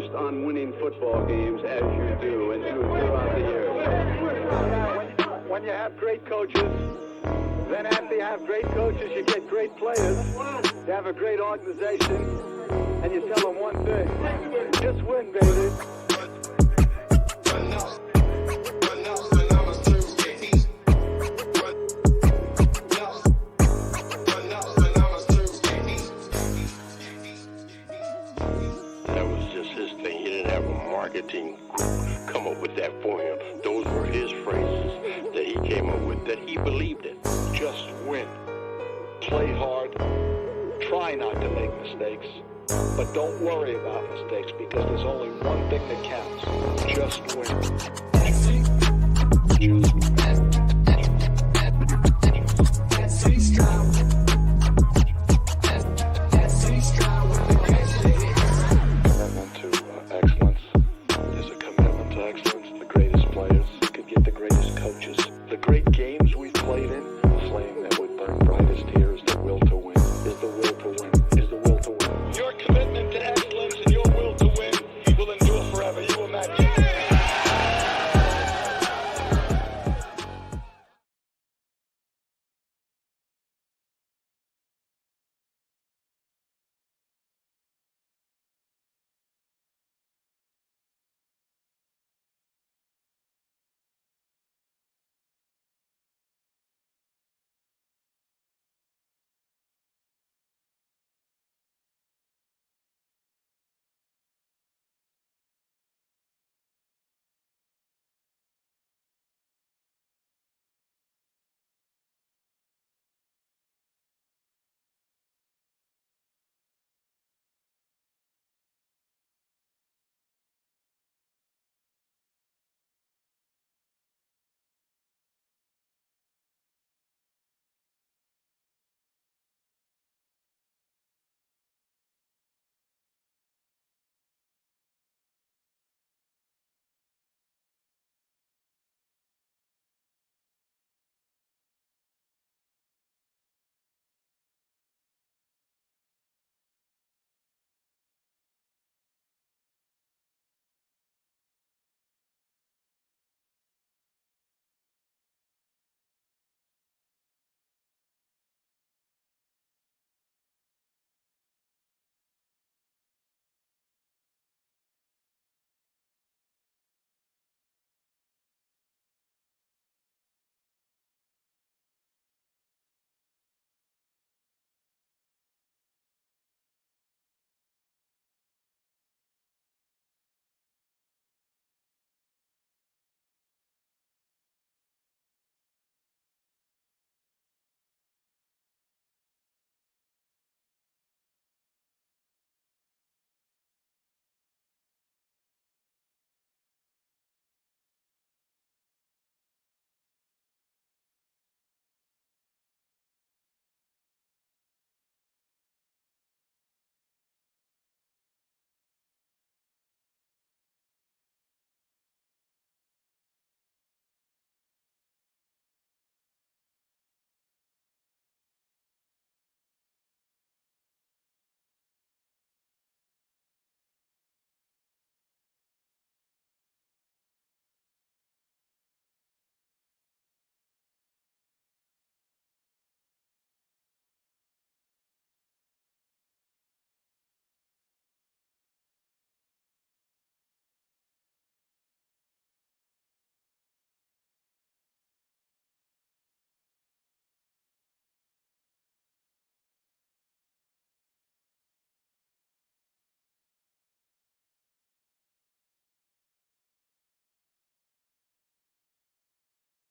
focused on winning football games as you do and do throughout the years. When you have great coaches, then after you have great coaches, you get great players. You have a great organization, and you tell them one thing: just win, baby. Marketing come up with that for him. Those were his phrases that he came up with, that he believed in. Just win. Play hard. Try not to make mistakes. But don't worry about mistakes, because there's only one thing that counts. Just win. Just win.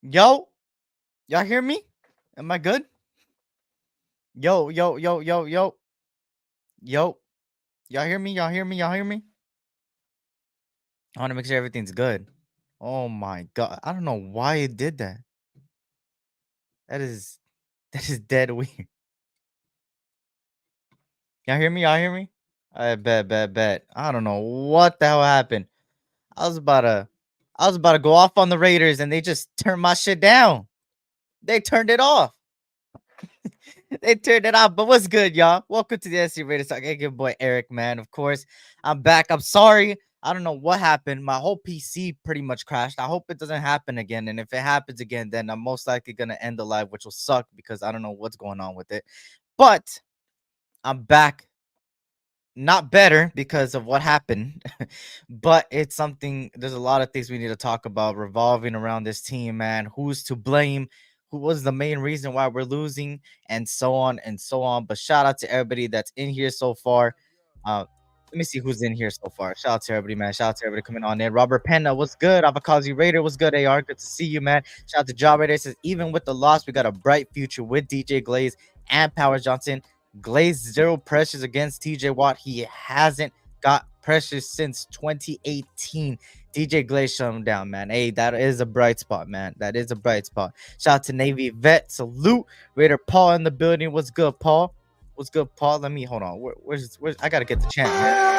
Yo, y'all hear me? Am I good? Yo, yo, yo, yo, yo, yo. Y'all hear me? Y'all hear me? Y'all hear me? I want to make sure everything's good. Oh my god. I don't know why it did that. That is that is dead weird. Y'all hear me? Y'all hear me? I bet. I don't know what the hell happened. I was about to go off on the Raiders and they just turned my shit down. They turned it off. They turned it off. But what's good, y'all? Welcome to the SC Raiders Talk. Hey, good boy Eric, man. Of course, I'm back. I'm sorry. I don't know what happened. My whole PC pretty much crashed. I hope it doesn't happen again. And if it happens again, then I'm most likely gonna end the live, which will suck because I don't know what's going on with it. But I'm back, not better because of what happened, but it's something. There's a lot of things we need to talk about revolving around this team, man. Who's to blame? Who was the main reason why we're losing, and so on and so on. But shout out to everybody that's in here so far. Let me see who's in here so far. Shout out to everybody, man. Shout out to everybody coming on in. Robert Penna, what's good? Avakazi Raider, what's good? AR, good to see you, man. Shout out to Job Raider. Says even with the loss, we got a bright future with DJ Glaze and Power Johnson. Glaze 0 pressures against TJ Watt. He hasn't got pressures since 2018. DJ Glaze shut him down, man. Hey, that is a bright spot, man. That is a bright spot. Shout out to Navy Vet. Salute. Raider Paul in the building. What's good, Paul? What's good, Paul? Let me hold on. Where's I gotta get the chant, man.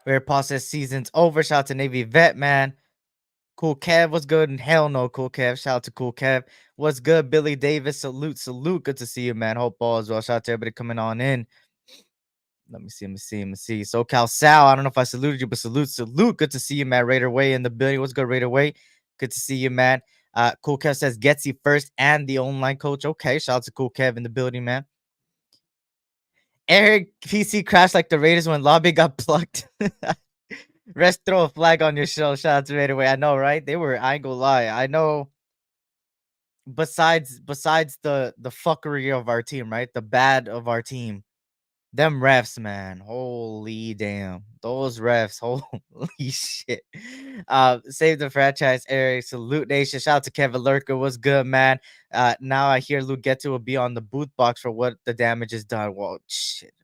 Raider Paul says season's over. Shout out to Navy Vet, man. Cool Kev, what's good? And hell no, Cool Kev. Shout out to Cool Kev. What's good, Billy Davis? Salute, salute. Good to see you, man. Hope all as well. Shout out to everybody coming on in. Let me see. SoCal Sal, I don't know if I saluted you, but salute. Good to see you, man. Raider Way in the building. What's good, Raider Way? Good to see you, man. Cool Kev says Getsy first and the online coach. Okay, shout out to Cool Kev in the building, man. Eric PC crashed like the Raiders when Lobby got plucked. Rest, throw a flag on your show. Shout out to Raider Way. I know, right? They were, I ain't gonna lie. I know. Besides the fuckery of our team, right? The bad of our team. Them refs, man. Holy damn. Those refs. Holy shit. Save the franchise, Eric. Salute Nation. Shout out to Kevin Lurker. What's good, man? Now I hear Luke Getto will be on the booth box for what the damage is done. Well, shit.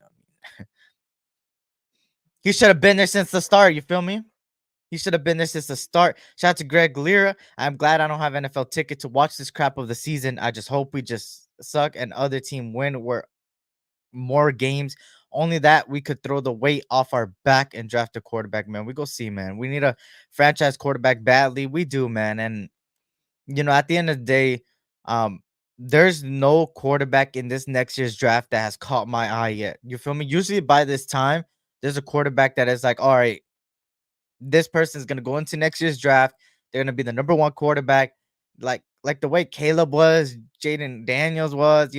He should have been there since the start. You feel me? He should have been there since the start. Shout out to Greg Lira. I'm glad I don't have NFL ticket to watch this crap of the season. I just hope we just suck and other team win. We're more games. Only that we could throw the weight off our back and draft a quarterback, man. We go see, man. We need a franchise quarterback badly. We do, man. And at the end of the day, there's no quarterback in this next year's draft that has caught my eye yet. You feel me? Usually by this time, there's a quarterback that is like, all right, this person is gonna go into next year's draft. They're gonna be the number one quarterback, like the way Caleb was, Jaden Daniels was,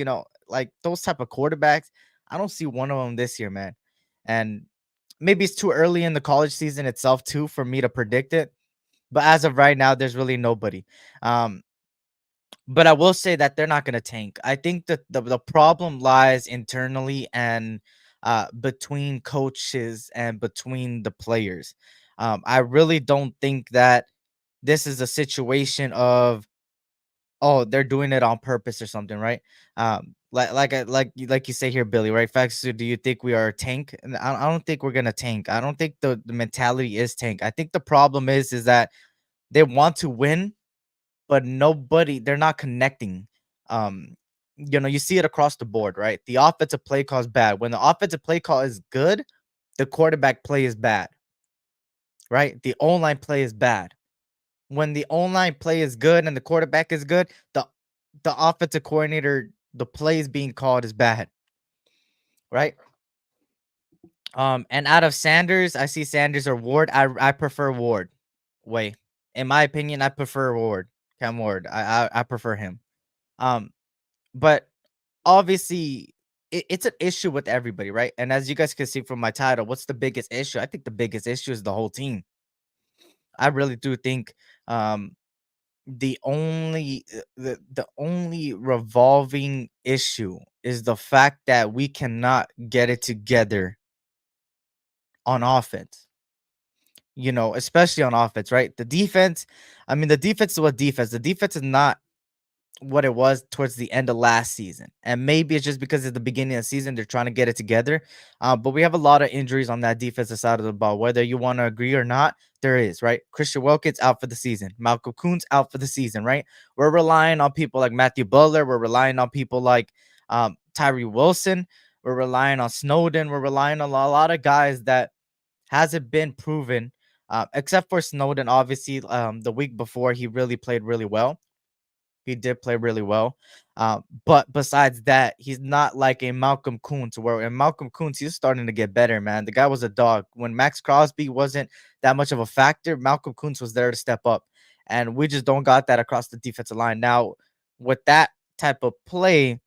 like those type of quarterbacks. I don't see one of them this year, man. And maybe it's too early in the college season itself too for me to predict it. But as of right now, there's really nobody. But I will say that they're not gonna tank. I think that the problem lies internally and between coaches and between the players. I really don't think that this is a situation of, oh, they're doing it on purpose or something, right? Like you say here, Billy, right? Facts. So do you think we are a tank? And I don't think we're gonna tank. I don't think the mentality is tank. I think the problem is that they want to win, but they're not connecting. Um, you see it across the board, right? The offensive play call is bad. When the offensive play call is good, the quarterback play is bad, right? The online play is bad. When the online play is good and the quarterback is good, the offensive coordinator, the plays being called is bad, right? And out of Sanders, I see Sanders or Ward. I prefer Ward. Way, in my opinion, I prefer Ward. Cam Ward. I prefer him. But obviously, it's an issue with everybody, right? And as you guys can see from my title, what's the biggest issue? I think the biggest issue is the whole team. I really do think the only revolving issue is the fact that we cannot get it together on offense. Especially on offense, right? The defense, I mean, the defense is what defense. The defense is not what it was towards the end of last season. And maybe it's just because at the beginning of the season they're trying to get it together. But we have a lot of injuries on that defensive side of the ball. Whether you want to agree or not, there is, right? Christian Wilkins out for the season. Malcolm Coons out for the season, right? We're relying on people like Matthew Butler. We're relying on people like Tyree Wilson. We're relying on Snowden. We're relying on a lot of guys that hasn't been proven, except for Snowden, obviously. The week before, he really played really well. He did play really well. But besides that, he's not like a Malcolm Kuntz, where in Malcolm Kuntz, he's starting to get better, man. The guy was a dog. When Max Crosby wasn't that much of a factor, Malcolm Kuntz was there to step up. And we just don't got that across the defensive line. Now, with that type of play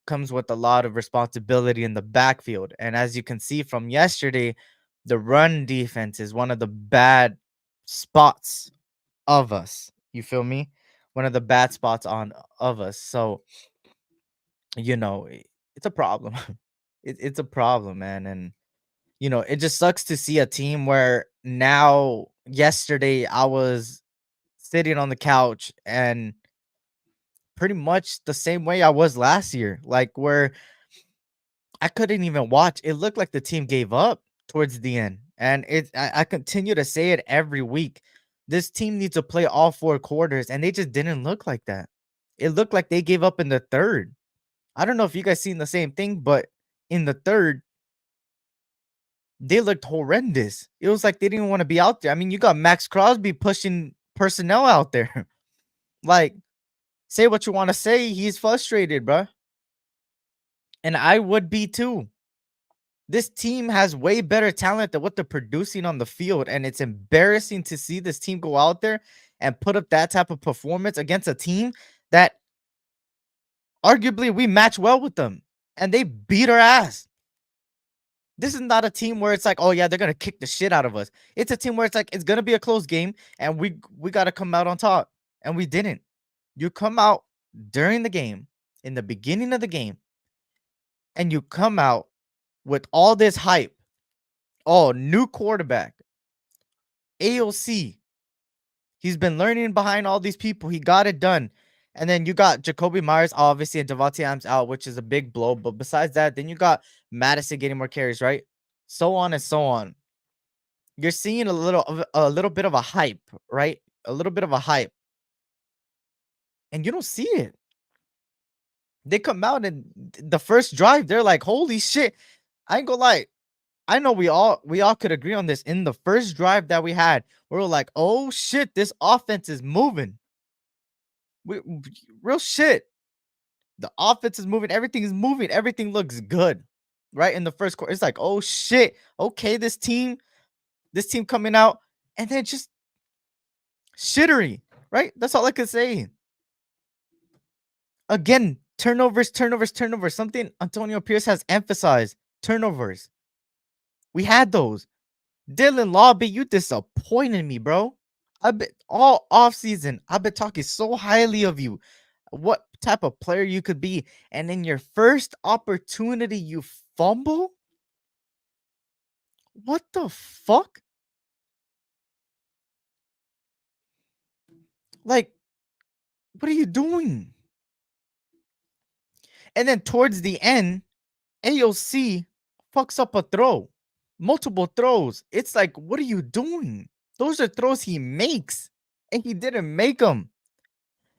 comes with a lot of responsibility in the backfield. And as you can see from yesterday, the run defense is one of the bad spots of us. You feel me? One of the bad spots on of us. So, it's a problem. It's a problem, man. And it just sucks to see a team where now yesterday I was sitting on the couch and pretty much the same way I was last year, like where I couldn't even watch. It looked like the team gave up towards the end. And I continue to say it every week. This team needs to play all 4 quarters, and they just didn't look like that. It looked like they gave up in the third. I don't know if you guys seen the same thing, but in the third, they looked horrendous. It was like they didn't want to be out there. I mean, you got Max Crosby pushing personnel out there. Like, say what you want to say. He's frustrated, bruh. And I would be too. This team has way better talent than what they're producing on the field. And it's embarrassing to see this team go out there and put up that type of performance against a team that arguably we match well with them. And they beat our ass. This is not a team where it's like, oh yeah, they're gonna kick the shit out of us. It's a team where it's like it's gonna be a close game, and we gotta come out on top, and we didn't. You come out during the game, in the beginning of the game, and you come out with all this hype. Oh, new quarterback, AOC. He's been learning behind all these people. He got it done. And then you got Jacoby Myers, obviously, and Devontae Adams out, which is a big blow. But besides that, then you got Madison getting more carries, right? So on and so on. You're seeing a little bit of a hype, right? A little bit of a hype. And you don't see it. They come out and the first drive, they're like, holy shit. I ain't gonna lie. I know we all could agree on this. In the first drive that we had, we were like, oh shit, this offense is moving. Real shit. The offense is moving, everything is moving, everything looks good. Right in the first quarter. It's like, oh shit. Okay, this team coming out, and then just shittery, right? That's all I could say. Again, turnovers. Something Antonio Pierce has emphasized. Turnovers. We had those. Dylan Lobby, you disappointed me, bro. I've been all offseason. I've been talking so highly of you. What type of player you could be. And in your first opportunity, you fumble? What the fuck? Like, what are you doing? And then towards the end, AOC fucks up a throw. Multiple throws. It's like, what are you doing? Those are throws he makes, and he didn't make them.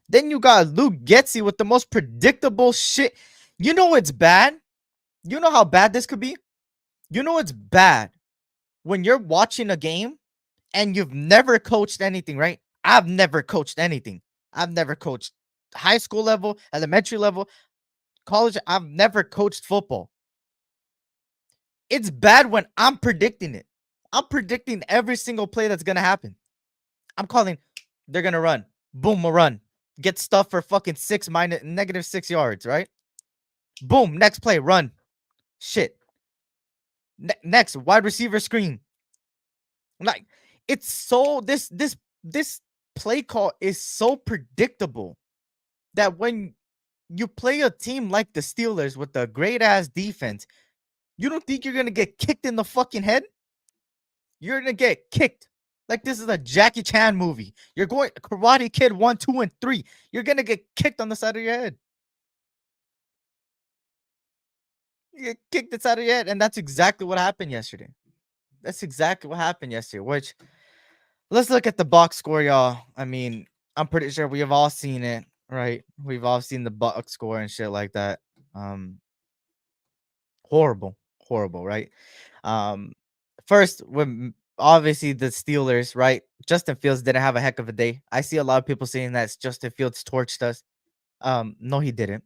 Then you got Luke Getsy with the most predictable shit. You know it's bad? You know how bad this could be? You know it's bad when you're watching a game and you've never coached anything, right? I've never coached anything. I've never coached high school level, elementary level, college. I've never coached football. It's bad when I'm predicting it. I'm predicting every single play that's going to happen. I'm calling, they're going to run. Boom, a run. Get stuff for fucking -6 yards, right? Boom, next play, run. Shit. Next, wide receiver screen. Like, it's so, this play call is so predictable that when you play a team like the Steelers with a great ass defense, you don't think you're gonna get kicked in the fucking head? You're gonna get kicked. Like this is a Jackie Chan movie. You're going Karate Kid 1, 2, and 3. You're gonna get kicked on the side of your head. You get kicked the side of your head, and that's exactly what happened yesterday. That's exactly what happened yesterday. Which, let's look at the box score, y'all. I mean, I'm pretty sure we have all seen it, right? We've all seen the box score and shit like that. Horrible, right? First, when obviously the Steelers, right? Justin Fields didn't have a heck of a day. I see a lot of people saying that Justin Fields torched us. No, he didn't.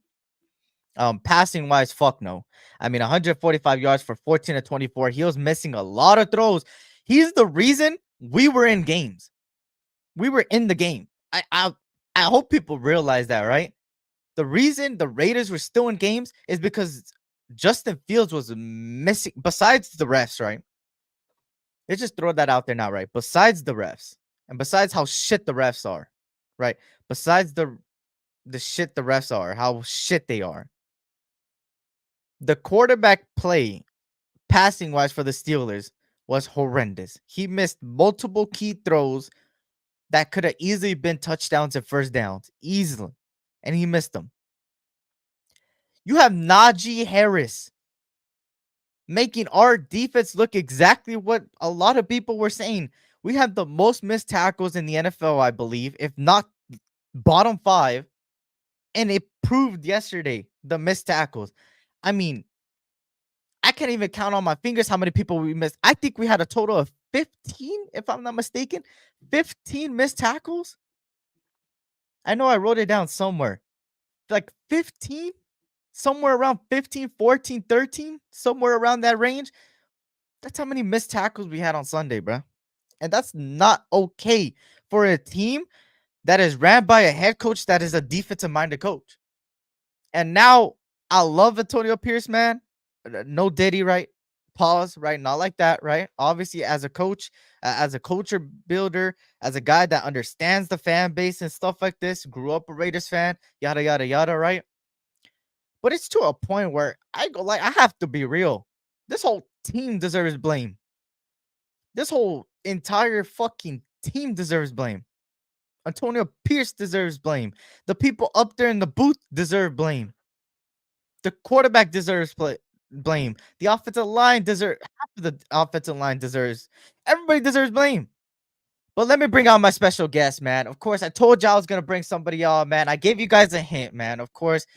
Passing wise, fuck no. I mean, 145 yards for 14 to 24. He was missing a lot of throws. He's the reason we were in games. We were in the game. I hope people realize that, right? The reason the Raiders were still in games is because Justin Fields was missing. Besides the refs, right? Let's just throw that out there now, right? Besides the refs, and besides how shit the refs are, right? Besides the shit the refs are, how shit they are. The quarterback play, passing wise for the Steelers, was horrendous. He missed multiple key throws that could have easily been touchdowns and first downs, easily, and he missed them. You have Najee Harris making our defense look exactly what a lot of people were saying. We have the most missed tackles in the NFL, I believe, if not bottom 5. And it proved yesterday, the missed tackles. I mean, I can't even count on my fingers how many people we missed. I think we had a total of 15, if I'm not mistaken. 15 missed tackles. I know I wrote it down somewhere. Like 15? Somewhere around 15, 14, 13, somewhere around that range. That's how many missed tackles we had on Sunday, bro. And that's not okay for a team that is ran by a head coach that is a defensive-minded coach. And now I love Antonio Pierce, man. No Diddy, right? Pause, right? Not like that, right? Obviously, as a coach, as a culture builder, as a guy that understands the fan base and stuff like this, grew up a Raiders fan, yada, yada, yada, right? But it's to a point where I have to be real. This whole team deserves blame. This whole entire fucking team deserves blame. Antonio Pierce deserves blame. The people up there in the booth deserve blame. The quarterback deserves blame. The offensive line half of the offensive line deserves. Everybody deserves blame. But let me bring on my special guest, man. Of course, I told you I was gonna bring somebody on, man. I gave you guys a hint, man. Of course.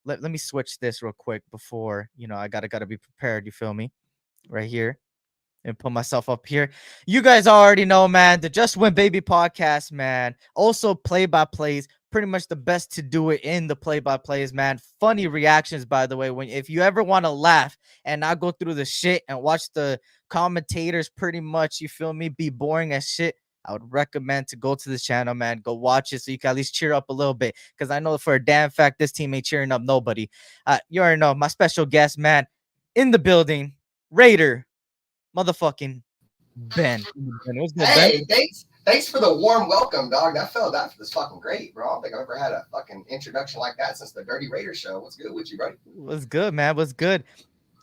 Let me switch this real quick before I gotta be prepared. You feel me? Right here. And put myself up here. You guys already know, man, the Just Win Baby podcast, man. Also play-by-plays, pretty much the best to do it in the play-by-plays, man. Funny reactions, by the way. If you ever want to laugh and not go through the shit and watch the commentators pretty much, you feel me, be boring as shit, I would recommend to go to this channel, man. Go watch it so you can at least cheer up a little bit. Because I know for a damn fact this team ain't cheering up nobody. You already know, my special guest, man, in the building, Raider motherfucking Ben. What's good, Ben? Hey, thanks for the warm welcome, dog. That was fucking great, bro. I don't think I've ever had a fucking introduction like that since the Dirty Raider show. What's good with you, buddy? What's good, man? What's good?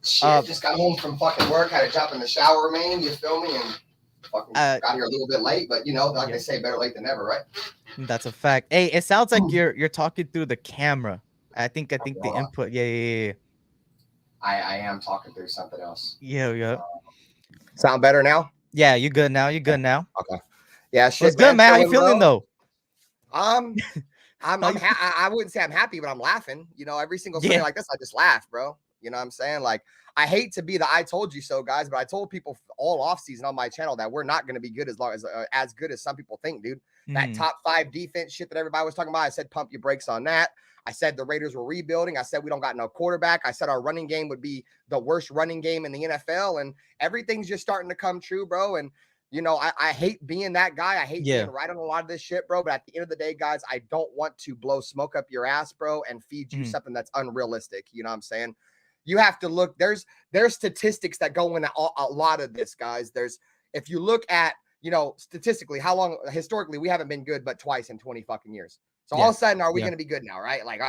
Shit, just got home from fucking work, had to jump in the shower, man. You feel me? And fucking got here a little bit late, but like they say, better late than never, right? That's a fact. Hey, it sounds like you're talking through the camera. I think the input. Yeah. I am talking through something else. Yeah. Sound better now? Yeah, you good now? Okay. Yeah, shit. What's good, man? How you feeling though? I'm I wouldn't say I'm happy, but I'm laughing. Every single Sunday like this, I just laugh, bro. You know what I'm saying? Like, I hate to be the I told you so guys, but I told people all off season on my channel that we're not going to be good as good as some people think, dude. That top 5 defense shit that everybody was talking about, I said pump your brakes on that. I said the Raiders were rebuilding. I said we don't got no quarterback. I said our running game would be the worst running game in the NFL, and everything's just starting to come true, bro. And I hate being that guy. I hate being right on a lot of this shit, bro. But at the end of the day, guys, I don't want to blow smoke up your ass, bro, and feed you something that's unrealistic. You know what I'm saying? You have to look. There's statistics that go into a lot of this, guys. If you look at statistically, how long historically we haven't been good, but twice in 20 fucking years. So all of a sudden, are we going to be good now, right? Like,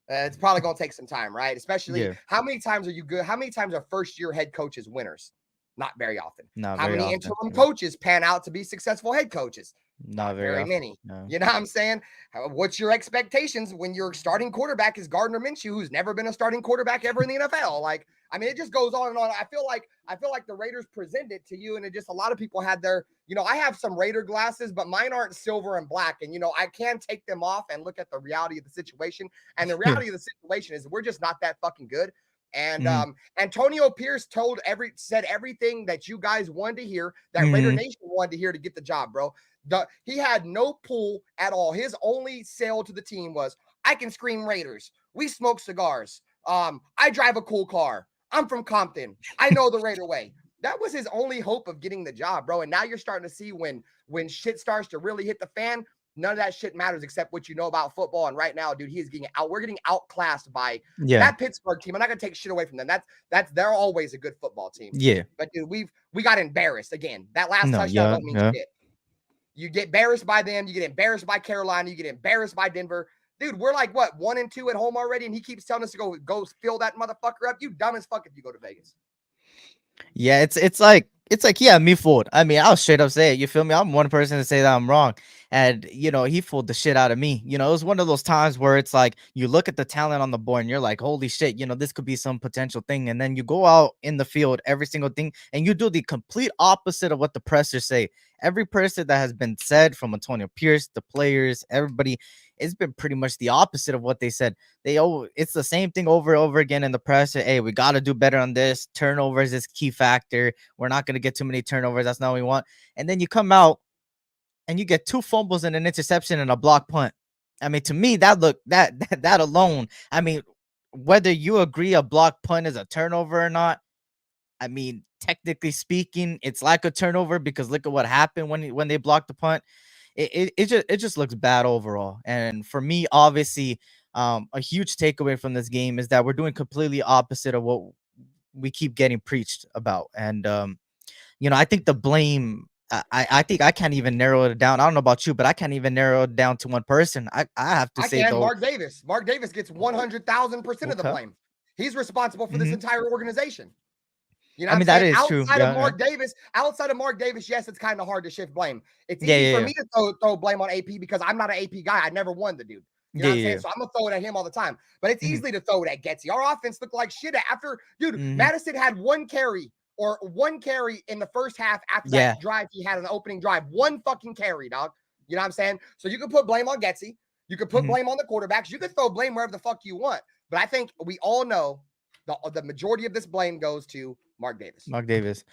it's probably going to take some time, right? Especially how many times are you good? How many times are first-year head coaches winners? Not very often. How many interim coaches pan out to be successful head coaches? Not very many. No. You know what I'm saying? What's your expectations when your starting quarterback is Gardner Minshew, who's never been a starting quarterback ever in the NFL? Like, I mean, it just goes on and on. I feel like the Raiders present it to you, and it just a lot of people had their, I have some Raider glasses, but mine aren't silver and black, and I can take them off and look at the reality of the situation. And the reality of the situation is we're just not that fucking good. And Antonio Pierce said everything that you guys wanted to hear, that Raider Nation wanted to hear to get the job, bro. He had no pull at all. His only sale to the team was, I can scream Raiders. We smoke cigars. I drive a cool car. I'm from Compton. I know the Raider way. That was his only hope of getting the job, bro. And now you're starting to see when shit starts to really hit the fan, none of that shit matters except what you know about football. And right now, dude, we're getting outclassed by that Pittsburgh team. I'm not gonna take shit away from them. They're always a good football team. Yeah. But dude, we got embarrassed again. That last touchdown don't mean shit. You get embarrassed by them, you get embarrassed by Carolina, you get embarrassed by Denver. Dude, we're like what, 1-2 at home already, and he keeps telling us to go fill that motherfucker up. You dumb as fuck if you go to Vegas. Yeah, it's like yeah, me fooled. I mean, I'll straight up say it. You feel me? I'm one person to say that I'm wrong. And he fooled the shit out of me. It was one of those times where it's like you look at the talent on the board and you're like, holy shit, this could be some potential thing. And then you go out in the field, every single thing, and you do the complete opposite of what the pressers say. Every person that has been said, from Antonio Pierce, the players, everybody, it's been pretty much the opposite of what they said. It's the same thing over and over again in the press. Hey, we got to do better on this. Turnovers is key factor. We're not going to get too many turnovers. That's not what we want. And then you come out and you get 2 fumbles and an interception and a block punt. I mean, to me, that alone, I mean, whether you agree a block punt is a turnover or not, I mean, technically speaking, it's like a turnover because look at what happened when they blocked the punt. It just looks bad overall. And for me, obviously, a huge takeaway from this game is that we're doing completely opposite of what we keep getting preached about. And I think the blame, I think I can't even narrow it down. I don't know about you, but I can't even narrow it down to one person. I have to say, though, Mark Davis. Mark Davis gets 100,000% of the blame. He's responsible for this entire organization. I mean, that is true. Outside of Mark Davis, yes, it's kind of hard to shift blame. It's easy for me to throw blame on AP because I'm not an AP guy. I never won the dude. You know what I'm saying? So I'm going to throw it at him all the time. But it's easily to throw it at Getsy. Our offense looked like shit after, dude, Madison had one carry in the first half after that drive he had an opening drive. One fucking carry, dog. You know what I'm saying? So you can put blame on Getsy. You can put blame on the quarterbacks. You can throw blame wherever the fuck you want. But I think we all know the majority of this blame goes to Mark Davis.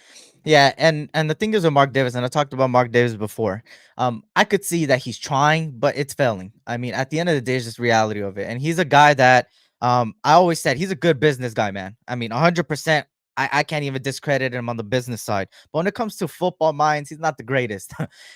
Yeah, and the thing is with Mark Davis, and I talked about Mark Davis before. I could see that he's trying, but it's failing. I mean, at the end of the day, it's just reality of it. And he's a guy that I always said he's a good business guy, man. I mean, 100%. I can't even discredit him on the business side. But when it comes to football minds, he's not the greatest.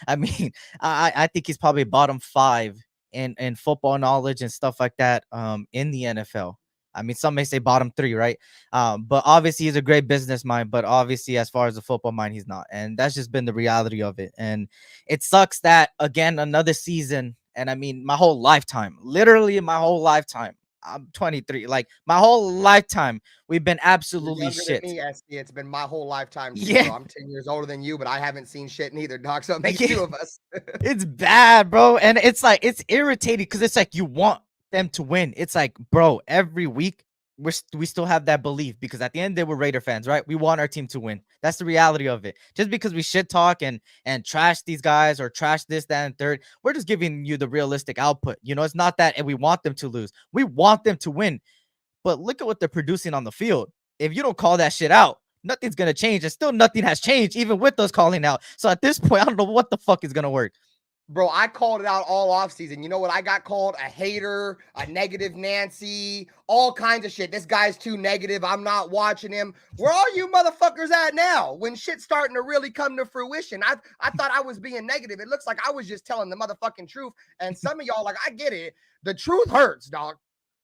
I mean, I think he's probably bottom 5 in football knowledge and stuff like that in the NFL. I mean, some may say bottom 3, right? But obviously he's a great business mind, but obviously as far as the football mind, he's not. And that's just been the reality of it. And it sucks that, again, another season, and I mean, my whole lifetime, literally my whole lifetime, I'm 23, like my whole lifetime, we've been absolutely shit. Me, SD. It's been my whole lifetime. Too, bro. I'm 10 years older than you, but I haven't seen shit neither, dog. So it makes 2 of us. It's bad, bro. And it's like, it's irritating because it's like you want them to win. It's like, bro, every week we still have that belief because at the end they were Raider fans, right? We want our team to win. That's the reality of it. Just because we shit talk and trash these guys or trash this, that, and third, we're just giving you the realistic output. It's not that and we want them to lose. We want them to win. But look at what they're producing on the field. If you don't call that shit out, nothing's gonna change. And still nothing has changed, even with us calling out. So at this point, I don't know what the fuck is gonna work. Bro, I called it out all offseason. You know what I got called? A hater, a negative Nancy, all kinds of shit. This guy's too negative. I'm not watching him. Where are you motherfuckers at now? When shit's starting to really come to fruition. I thought I was being negative. It looks like I was just telling the motherfucking truth. And some of y'all, like, I get it. The truth hurts, dog.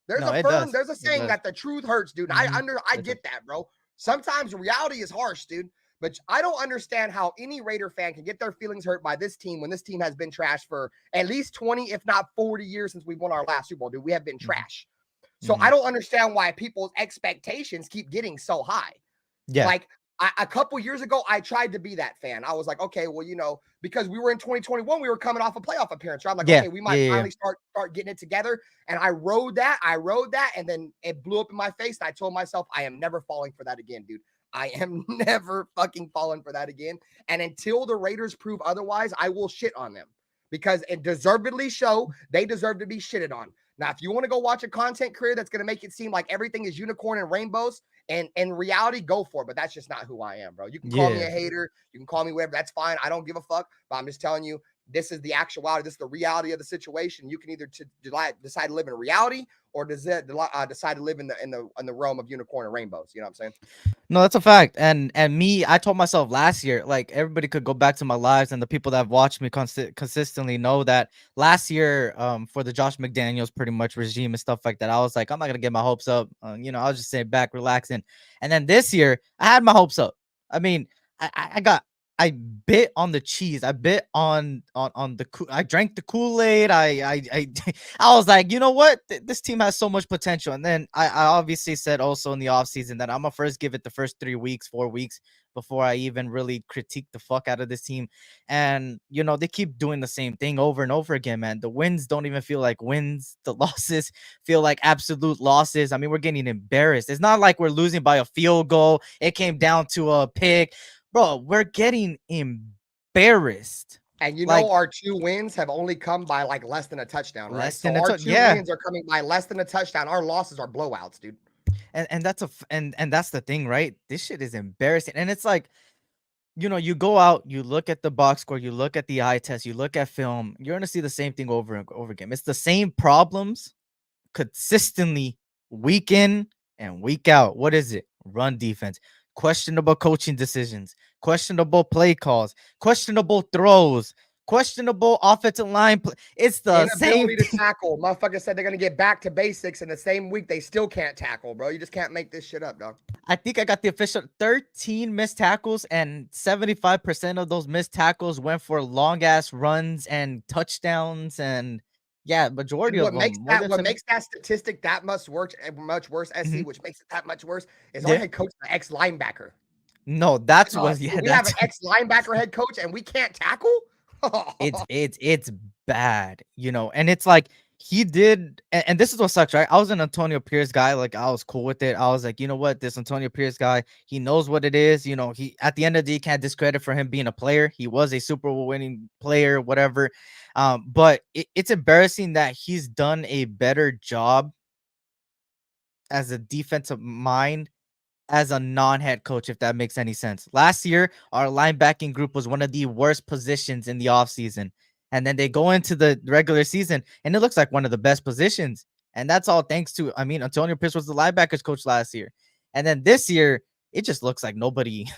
There's a saying that the truth hurts, dude. I get that, bro. Sometimes reality is harsh, dude. But I don't understand how any Raider fan can get their feelings hurt by this team when this team has been trash for at least 20, if not 40 years since we won our last Super Bowl, dude. We have been trash. So I don't understand why people's expectations keep getting so high. Yeah. Like a couple years ago, I tried to be that fan. I was like, okay, well, because we were in 2021, we were coming off a playoff appearance. So I'm like, okay, we might finally start getting it together. And I rode that, and then it blew up in my face. And I told myself, I am never falling for that again, dude. I am never fucking falling for that again. And until the Raiders prove otherwise, I will shit on them because it deservedly show they deserve to be shitted on. Now, if you want to go watch a content creator that's going to make it seem like everything is unicorn and rainbows, and in reality, go for it. But that's just not who I am, bro. You can call me a hater. You can call me whatever. That's fine. I don't give a fuck. But I'm just telling you, this is the actuality. This is the reality of the situation. You can either decide to live in reality or decide to live in the realm of unicorn and rainbows. You know what I'm saying? No, that's a fact. And me, I told myself last year, like everybody could go back to my lives, and the people that have watched me consistently know that last year, for the Josh McDaniels pretty much regime and stuff like that, I was like, I'm not gonna get my hopes up. I was just sitting back, relaxing. And then this year, I had my hopes up. I mean, I bit on the cheese. I bit on the I drank the Kool-Aid. I was like, you know what? This team has so much potential. And then I obviously said also in the offseason that I'm gonna first give it the first 3 weeks, 4 weeks before I even really critique the fuck out of this team. And they keep doing the same thing over and over again, man. The wins don't even feel like wins. The losses feel like absolute losses. I mean, we're getting embarrassed. It's not like we're losing by a field goal. It came down to a pick. Bro, we're getting embarrassed. And Like, our 2 wins have only come by like less than a touchdown, right? less So than a our touch- 2 yeah. wins are coming by less than a touchdown. Our losses are blowouts, dude. And that's the thing, right? This shit is embarrassing. And it's like, you go out, you look at the box score, you look at the eye test, you look at film, you're gonna see the same thing over and over again. It's the same problems consistently, week in and week out. What is it? Run defense, questionable coaching decisions, questionable play calls, questionable throws, questionable offensive line. It's the same Inability to tackle. Motherfucker said they're gonna get back to basics, in the same week they still can't tackle, bro. You just can't make this shit up, dog. I think I got the official 13 missed tackles, and 75% of those missed tackles went for long ass runs and touchdowns. And yeah, majority And of them. what makes that statistic that much worse, SC, which makes it that much worse, is our head coach, the ex linebacker. No, that's We what. have an ex linebacker head coach, and we can't tackle. It's bad, and it's like he did, and this is what sucks, right? I was an Antonio Pierce guy, like I was cool with it. I was like, you know what, this Antonio Pierce guy, he knows what it is. He at the end of the day, can't discredit for him being a player. He was a Super Bowl winning player, whatever. But it's embarrassing that he's done a better job as a defensive mind as a non-head coach, if that makes any sense. Last year, our linebacking group was one of the worst positions in the offseason. And then they go into the regular season, and it looks like one of the best positions. And that's all thanks to, Antonio Pierce was the linebackers coach last year. And then this year, it just looks like nobody's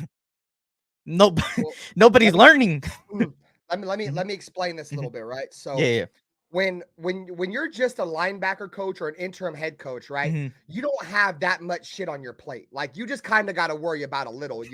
learning. Let me explain this a little bit, right? So Yeah. when you're just a linebacker coach or an interim head coach, right? You don't have that much shit on your plate. Like, you just kind of got to worry about a little,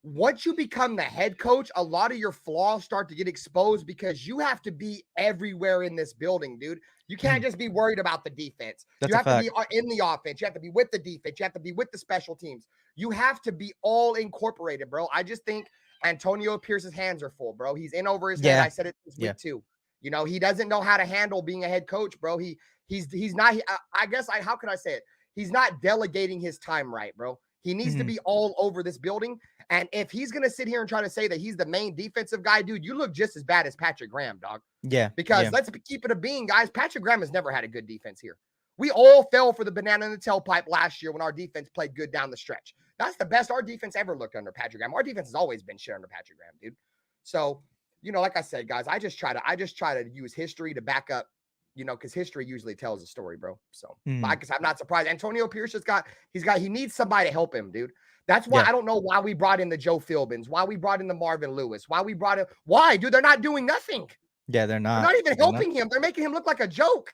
Once you become the head coach, a lot of your flaws start to get exposed because you have to be everywhere in this building, dude. You can't just be worried about the defense. That's you have a to be in the offense. You have to be with the defense. You have to be with the special teams. You have to be all incorporated, bro. I just think Antonio Pierce's hands are full, bro. He's in over his head. I said it this week too. He doesn't know how to handle being a head coach, bro. He's not. I guess how can I say it? He's not delegating his time right, bro. He needs to be all over this building. And if he's gonna sit here and try to say that he's the main defensive guy, dude, you look just as bad as Patrick Graham, dog. Yeah. Because let's keep it a bean, guys. Patrick Graham has never had a good defense here. We all fell for the banana in the tailpipe last year when our defense played good down the stretch. That's the best our defense ever looked under Patrick Graham. Our defense has always been shit under Patrick Graham, dude. So, like I said, guys, I just try to use history to back up, because history usually tells a story, bro. So, because I'm not surprised. Antonio Pierce he needs somebody to help him, dude. That's why I don't know why we brought in the Joe Philbins, why we brought in the Marvin Lewis, why, dude? They're not doing nothing. Yeah, they're not. They're not even helping him. They're making him look like a joke.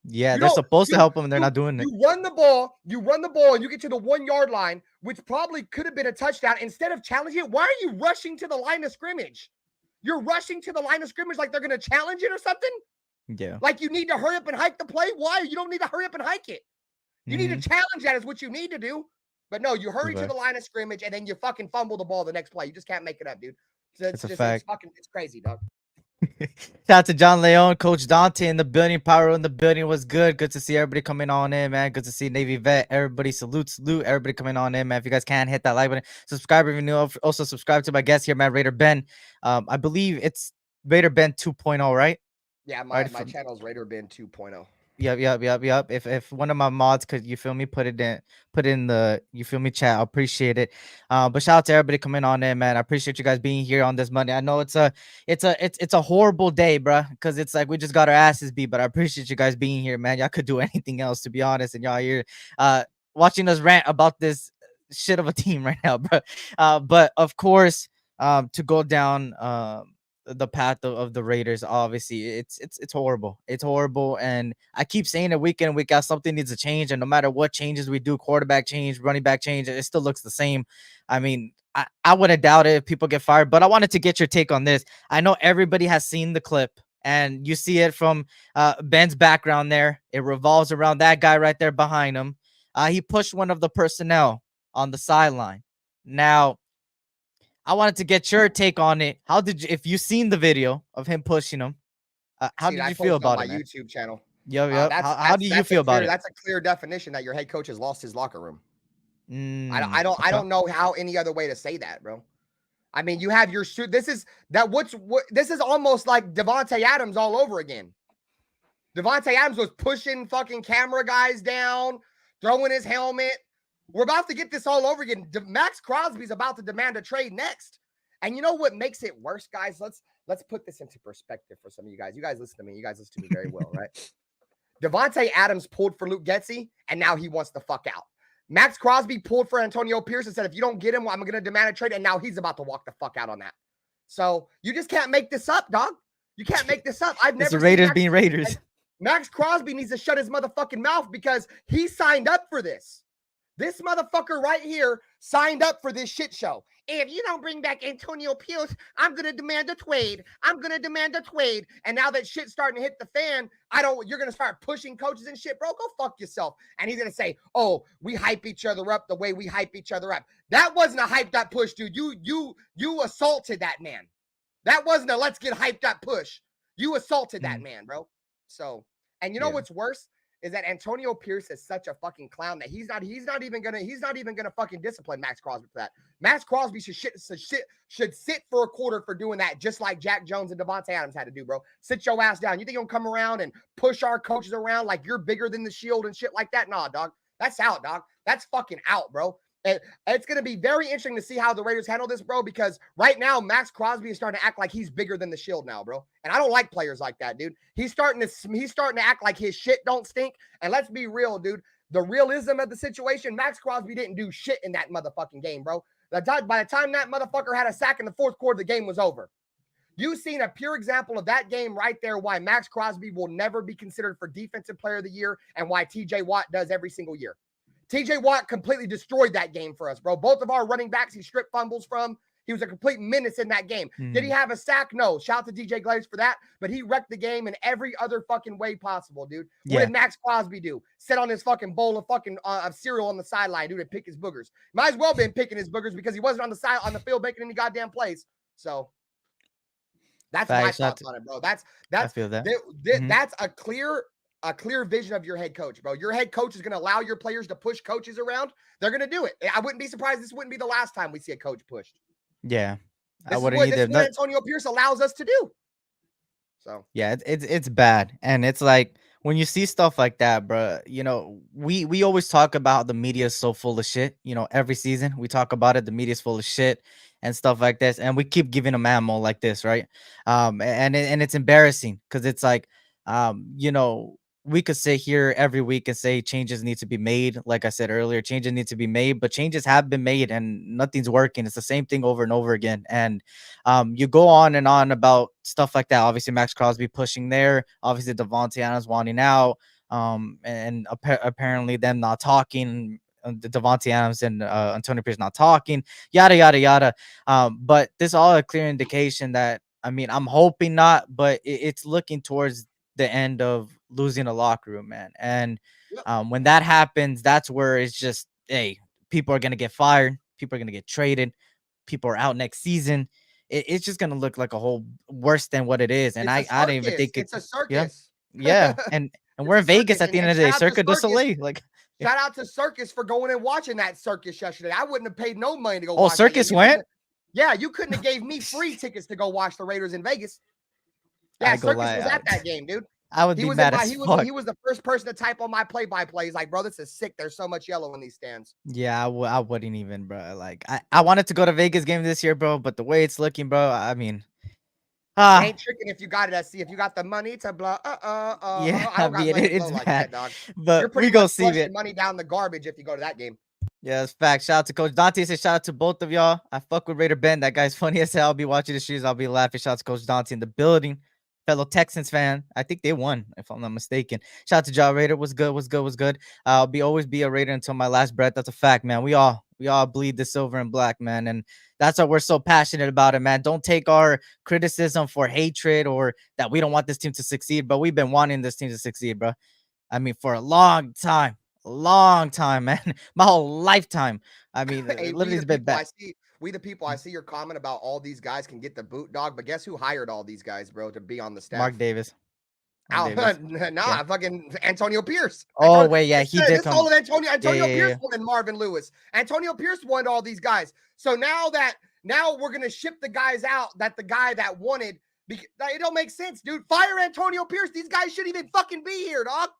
Yeah, they're supposed to help him, and they're not doing it. You run the ball, and you get to the 1 yard line, which probably could have been a touchdown. Instead of challenging it, why are you rushing to the line of scrimmage? You're rushing to the line of scrimmage like they're going to challenge it or something? Yeah. Like you need to hurry up and hike the play? Why? You don't need to hurry up and hike it. You need to challenge that is what you need to do. But no, you hurry to the line of scrimmage, and then you fucking fumble the ball the next play. You just can't make it up, dude. It's a fact. It's crazy, dog. Shout out to John Leon, Coach Dante in the building. Power in the building was good. Good to see everybody coming on in, man. Good to see Navy Vet. Everybody salute. Everybody coming on in, man. If you guys can, hit that like button. Subscribe if you're new. Also subscribe to my guest here, man, Raider Ben. I believe it's Raider Ben 2.0, right? Yeah, my channel is Raider Ben 2.0. Yep. If one of my mods could, you feel me, put it in the, you feel me, chat, I appreciate it. But shout out to everybody coming on in, man. I appreciate you guys being here on this Monday. I know it's a horrible day, bruh, because it's like we just got our asses beat. But I appreciate you guys being here, man. Y'all could do anything else, to be honest, and y'all here watching us rant about this shit of a team right now, bro. But of course, to go down the path of the Raiders, obviously it's horrible. It's horrible, and I keep saying it week in and week out, something needs to change. And no matter what changes we do, quarterback change, running back change, it still looks the same. I mean, I wouldn't doubt it if people get fired, but I wanted to get your take on this. I know everybody has seen the clip, and you see it from Ben's background there. It revolves around that guy right there behind him. He pushed one of the personnel on the sideline. Now, I wanted to get your take on it. How did you, if you seen the video of him pushing him, how did you feel about it, man? YouTube channel. Yep. How do you feel about it? That's a clear definition that your head coach has lost his locker room. I Okay. don't know how any other way to say that, bro. I mean, you have your suit. This is almost like Devontae Adams all over again. Devontae Adams was pushing fucking camera guys down, throwing his helmet. We're about to get this all over again. Max Crosby's about to demand a trade next. And you know what makes it worse, guys? Let's put this into perspective for some of you guys. You guys listen to me. You guys listen to me very well, right? Devontae Adams pulled for Luke Getsy, and now he wants the fuck out. Max Crosby pulled for Antonio Pierce and said, if you don't get him, I'm going to demand a trade. And now he's about to walk the fuck out on that. So you just can't make this up, dog. You can't make this up. I've never seen the Raiders being Raiders. Max Crosby needs to shut his motherfucking mouth because he signed up for this. This motherfucker right here signed up for this shit show. If you don't bring back Antonio Pierce, I'm going to demand a trade. I'm going to demand a trade. And now that shit's starting to hit the fan, you're going to start pushing coaches and shit, bro. Go fuck yourself. And he's going to say, oh, we hype each other up the way we hype each other up. That wasn't a hyped up push, dude. You assaulted that man. That wasn't a let's get hyped up push. You assaulted that man, bro. So, and you know what's worse is that Antonio Pierce is such a fucking clown that he's not even gonna fucking discipline Max Crosby for that. Max Crosby should sit for a quarter for doing that, just like Jack Jones and Devontae Adams had to do, bro. Sit your ass down. You think you'll come around and push our coaches around like you're bigger than the shield and shit like that? Nah, dog. That's out, dog. That's fucking out, bro. It's going to be very interesting to see how the Raiders handle this, bro, because right now, Max Crosby is starting to act like he's bigger than the shield now, bro. And I don't like players like that, dude. He's starting to act like his shit don't stink. And let's be real, dude. The realism of the situation, Max Crosby didn't do shit in that motherfucking game, bro. By the time that motherfucker had a sack in the fourth quarter, the game was over. You've seen a pure example of that game right there, why Max Crosby will never be considered for Defensive Player of the Year and why TJ Watt does every single year. TJ Watt completely destroyed that game for us, bro. Both of our running backs, he stripped fumbles from. He was a complete menace in that game. Did he have a sack? No. Shout out to DJ Glaze for that. But he wrecked the game in every other fucking way possible, dude. What did Max Crosby do? Sit on his fucking bowl of fucking of cereal on the sideline, dude, and pick his boogers. Might as well been picking his boogers because he wasn't on the field making any goddamn plays. So that's my thoughts on it, bro. I feel that. That's a clear vision of your head coach, bro. Your head coach is going to allow your players to push coaches around. They're going to do it. I wouldn't be surprised. This wouldn't be the last time we see a coach pushed. Yeah. This is what Antonio Pierce allows us to do. So, yeah, it's bad. And it's like when you see stuff like that, bro, you know, we always talk about the media is so full of shit. You know, every season we talk about it. The media is full of shit and stuff like this. And we keep giving them ammo like this, right? And it's embarrassing because it's like, you know, we could sit here every week and say changes need to be made. Like I said earlier, changes need to be made, but changes have been made and nothing's working. It's the same thing over and over again. And you go on and on about stuff like that. Obviously, Max Crosby pushing there. Obviously, Devontae Adams wanting out. And apparently them not talking. The Devontae Adams and Antonio Pierce not talking. Yada, yada, yada. But this all a clear indication that, I mean, I'm hoping not, but it's looking towards the end of losing a locker room, man. And when that happens, that's where it's just, hey, people are going to get fired. People are going to get traded. People are out next season. It's just going to look like a whole worse than what it is. And I don't even think it's a circus. Yeah. And we're in Vegas at the end of the day. Cirque du Soleil. Like, shout out to Circus for going and watching that circus yesterday. I wouldn't have paid no money to go watch. Oh, Circus went? Yeah, you couldn't have gave me free tickets to go watch the Raiders in Vegas. Yeah, Circus was at that game, dude. I would He be was in mad my as fuck. he was the first person to type on my play-by-play. He's like, bro, this is sick. There's so much yellow in these stands. Yeah, I wouldn't even, bro. Like, I wanted to go to Vegas game this year, bro, but the way it's looking, bro, I mean, It ah, ain't tricking if you got it, SC. If you got the money to blow, yeah, I I don't got mean, money to blow it's like bad, that, dog. You're but pretty we gonna much see it. flushing money down the garbage if you go to that game. Yeah, that's fact. Shout out to Coach Dante. Said shout out to both of y'all. I fuck with Raider Ben. That guy's funny as hell. I'll be watching the shoes. I'll be laughing. Shout out to Coach Dante in the building. Fellow Texans fan. I think they won, if I'm not mistaken. Shout out to Ja Raider. What's good? What's good? What's good? I'll always be a Raider until my last breath. That's a fact, man. We all bleed the silver and black, man. And that's why we're so passionate about it, man. Don't take our criticism for hatred or that we don't want this team to succeed, but we've been wanting this team to succeed, bro. I mean, for a long time, man. My whole lifetime. I mean, Hey, literally, it's been bad. We the people I see your comment about all these guys can get the boot, dog. But guess who hired all these guys, bro, to be on the staff? Mark Davis. Nah, fucking Antonio Pierce. Oh wait, yeah, he did This come. all of Antonio Pierce Yeah. wanted Marvin Lewis. Antonio Pierce wanted all these guys. So now we're gonna ship the guys out that the guy that wanted. It don't make sense, dude. Fire Antonio Pierce. These guys shouldn't even fucking be here, dog.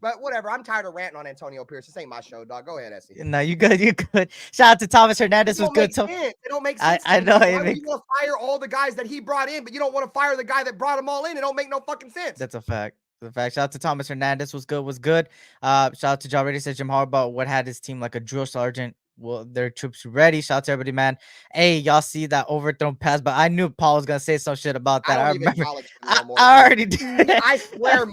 But whatever. I'm tired of ranting on Antonio Pierce. This ain't my show, dog. Go ahead, Essie. No, you good. You good. Shout out to Thomas Hernandez. Was good. It don't make sense. I know. Why would you want to fire all the guys that he brought in, but you don't want to fire the guy that brought them all in? It don't make no fucking sense. That's a fact. The fact. Shout out to Thomas Hernandez. Was good. Was good. Shout out to John Reddy. Said Jim Harbaugh. What had his team like a drill sergeant. Well, their troops ready. Shout out to everybody, man. Hey, y'all see that overthrown pass? But I knew Paul was gonna say some shit about that. I remember. I already did. I swear,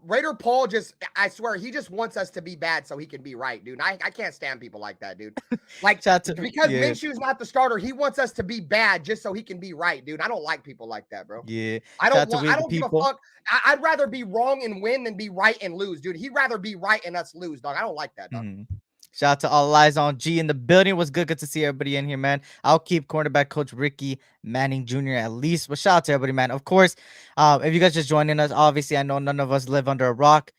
Raider Paul I swear, he just wants us to be bad so he can be right, dude. I can't stand people like that, dude. Like, because Minshew's not the starter, he wants us to be bad just so he can be right, dude. I don't like people like that, bro. Yeah. I don't give a fuck. I'd rather be wrong and win than be right and lose, dude. He'd rather be right and us lose, dog. I don't like that, dog. Shout out to all eyes on G in the building. Was good to see everybody in here, man. I'll keep cornerback coach Ricky Manning Jr. at least. But shout out to everybody, man. Of course, if you guys just joining us, obviously I know none of us live under a rock.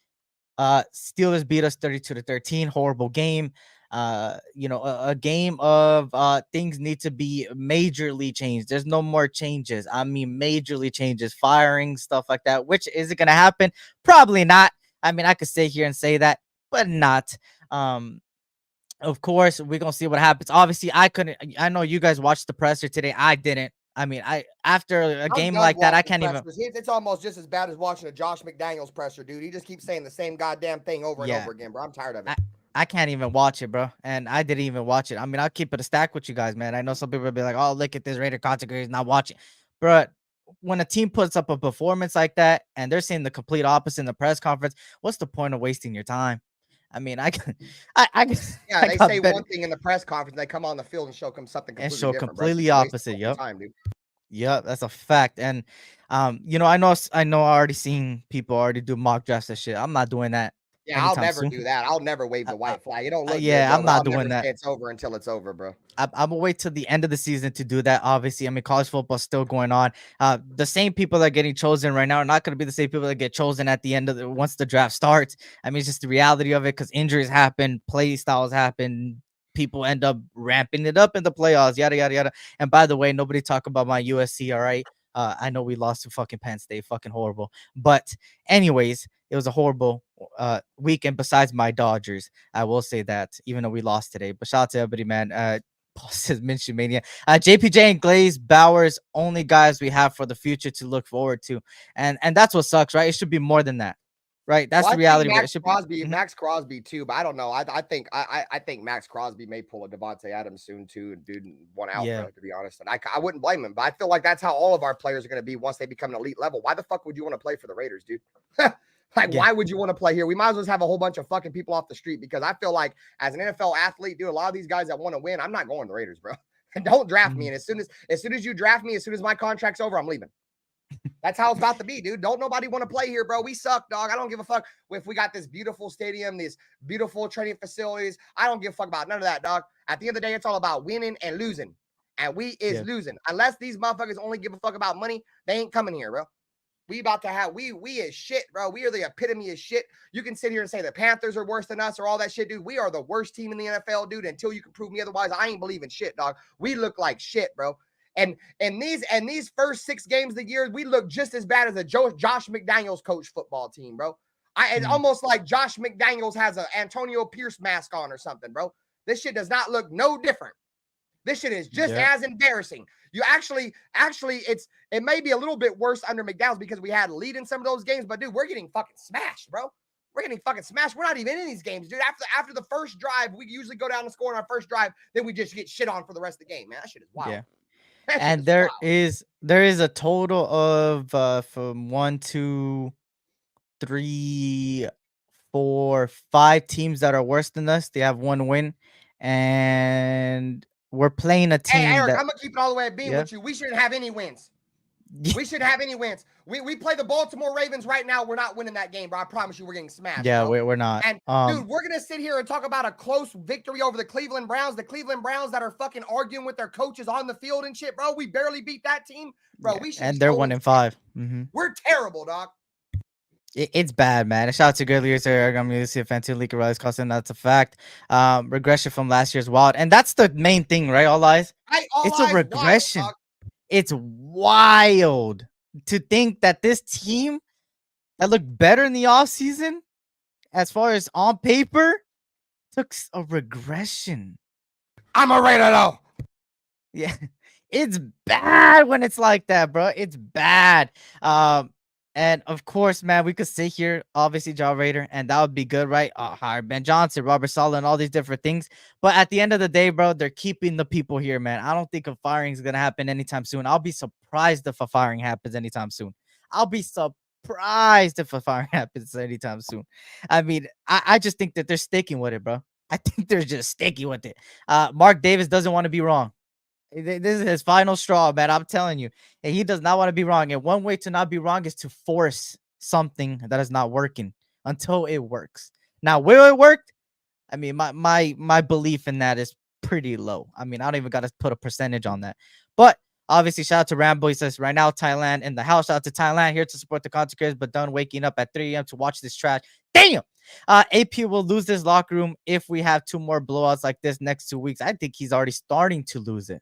Steelers beat us 32-13. Horrible game. A game of things need to be majorly changed. There's no more changes. I mean, majorly changes, firing, stuff like that. Which is it gonna happen? Probably not. I mean, I could sit here and say that, but not. Of course, we're gonna see what happens. Obviously, I know you guys watched the presser today. I didn't. I mean, after a game like that, I can't even. It's almost just as bad as watching a Josh McDaniels presser, dude. He just keeps saying the same goddamn thing over and over again, bro. I'm tired of it. I can't even watch it, bro. And I didn't even watch it. I mean, I'll keep it a stack with you guys, man. I know some people will be like, oh, look at this Raider content creator not watching. Bro, when a team puts up a performance like that and they're saying the complete opposite in the press conference, what's the point of wasting your time? I mean, they say one thing in the press conference, they come on the field and show them something completely opposite. Yep. Yep, that's a fact. And I already seen people already do mock drafts and shit. I'm not doing that. Yeah, I'll never do that. I'll never wave the white flag. It don't look good, I'm not doing that. It's over until it's over, bro. I'm gonna wait till the end of the season to do that. Obviously, I mean, college football's still going on. The same people that are getting chosen right now are not going to be the same people that get chosen at the end of once the draft starts. I mean, it's just the reality of it because injuries happen, play styles happen. People end up ramping it up in the playoffs, yada yada yada. And by the way, nobody talk about my USC. All right, I know we lost to fucking Penn State, fucking horrible. But anyways, it was a horrible weekend. Besides my Dodgers, I will say that, even though we lost today. But shout out to everybody, man. Paul says Minshew Mania. JPJ and Glaze Bowers, only guys we have for the future to look forward to, and that's what sucks, right? It should be more than that, right? That's the reality. Max Crosby too, but I don't know. I think Max Crosby may pull a Devontae Adams soon too, and dude one out. Bro, to be honest, and I wouldn't blame him, but I feel like that's how all of our players are going to be once they become an elite level. Why the fuck would you want to play for the Raiders, dude? Why would you want to play here? We might as well have a whole bunch of fucking people off the street because I feel like as an NFL athlete, dude, a lot of these guys that want to win, I'm not going to the Raiders, bro. And don't draft me. And as soon as you draft me, as soon as my contract's over, I'm leaving. That's how it's about to be, dude. Don't nobody want to play here, bro. We suck, dog. I don't give a fuck if we got this beautiful stadium, these beautiful training facilities. I don't give a fuck about none of that, dog. At the end of the day, it's all about winning and losing. And we is losing. Unless these motherfuckers only give a fuck about money, they ain't coming here, bro. We about to have we is shit, bro. We are the epitome of shit. You can sit here and say the Panthers are worse than us or all that shit, dude. We are the worst team in the NFL, dude. Until you can prove me otherwise, I ain't believing shit, dog. We look like shit, bro. And these first 6 games of the year, we look just as bad as a Josh McDaniels coach football team, bro. It's almost like Josh McDaniels has an Antonio Pierce mask on or something, bro. This shit does not look no different. This shit is just as embarrassing. You actually, it may be a little bit worse under McDaniels because we had a lead in some of those games, but dude, we're getting fucking smashed, bro. We're getting fucking smashed. We're not even in these games, dude. After the first drive, we usually go down and score on our first drive, then we just get shit on for the rest of the game, man. That shit is wild. Yeah. And there is a total of from 1, 2, 3, 4, 5 teams that are worse than us. They have 1 win, and we're playing a team. Hey, Eric, that, I'm gonna keep it all the way at being with you. We shouldn't have any wins. We should have any wins. We play the Baltimore Ravens right now. We're not winning that game, bro. I promise you, we're getting smashed. Yeah, bro. we're not. And dude, we're gonna sit here and talk about a close victory over the Cleveland Browns. The Cleveland Browns that are fucking arguing with their coaches on the field and shit, bro. We barely beat that team, bro. We should. And they're 1-5. We're terrible, dog. It's bad, man. Shout out to good leaders there. I'm going to see a fancy leak of Riley's costing. That's a fact. Regression from last year's wild, and that's the main thing, right? All eyes. It's a regression. Wild, it's wild to think that this team that looked better in the offseason, as far as on paper, took a regression. I'm a Raider, though. Yeah, it's bad when it's like that, bro. It's bad. And of course, man, we could sit here, obviously, John Raider, and that would be good, right? Hire Ben Johnson, Robert Saleh, and all these different things. But at the end of the day, bro, they're keeping the people here, man. I don't think a firing is going to happen anytime soon. I'll be surprised if a firing happens anytime soon. I'll be surprised if a firing happens anytime soon. I mean, I just think that they're sticking with it, bro. I think they're just sticking with it. Mark Davis doesn't want to be wrong. This is his final straw, man. I'm telling you. And he does not want to be wrong. And one way to not be wrong is to force something that is not working until it works. Now, will it work? I mean, my belief in that is pretty low. I mean, I don't even got to put a percentage on that. But obviously, shout out to Rambo. He says, right now, Thailand in the house. Shout out to Thailand, here to support the content creators, but done waking up at 3 a.m. to watch this trash. Damn! AP will lose this locker room if we have 2 more blowouts like this next 2 weeks. I think he's already starting to lose it.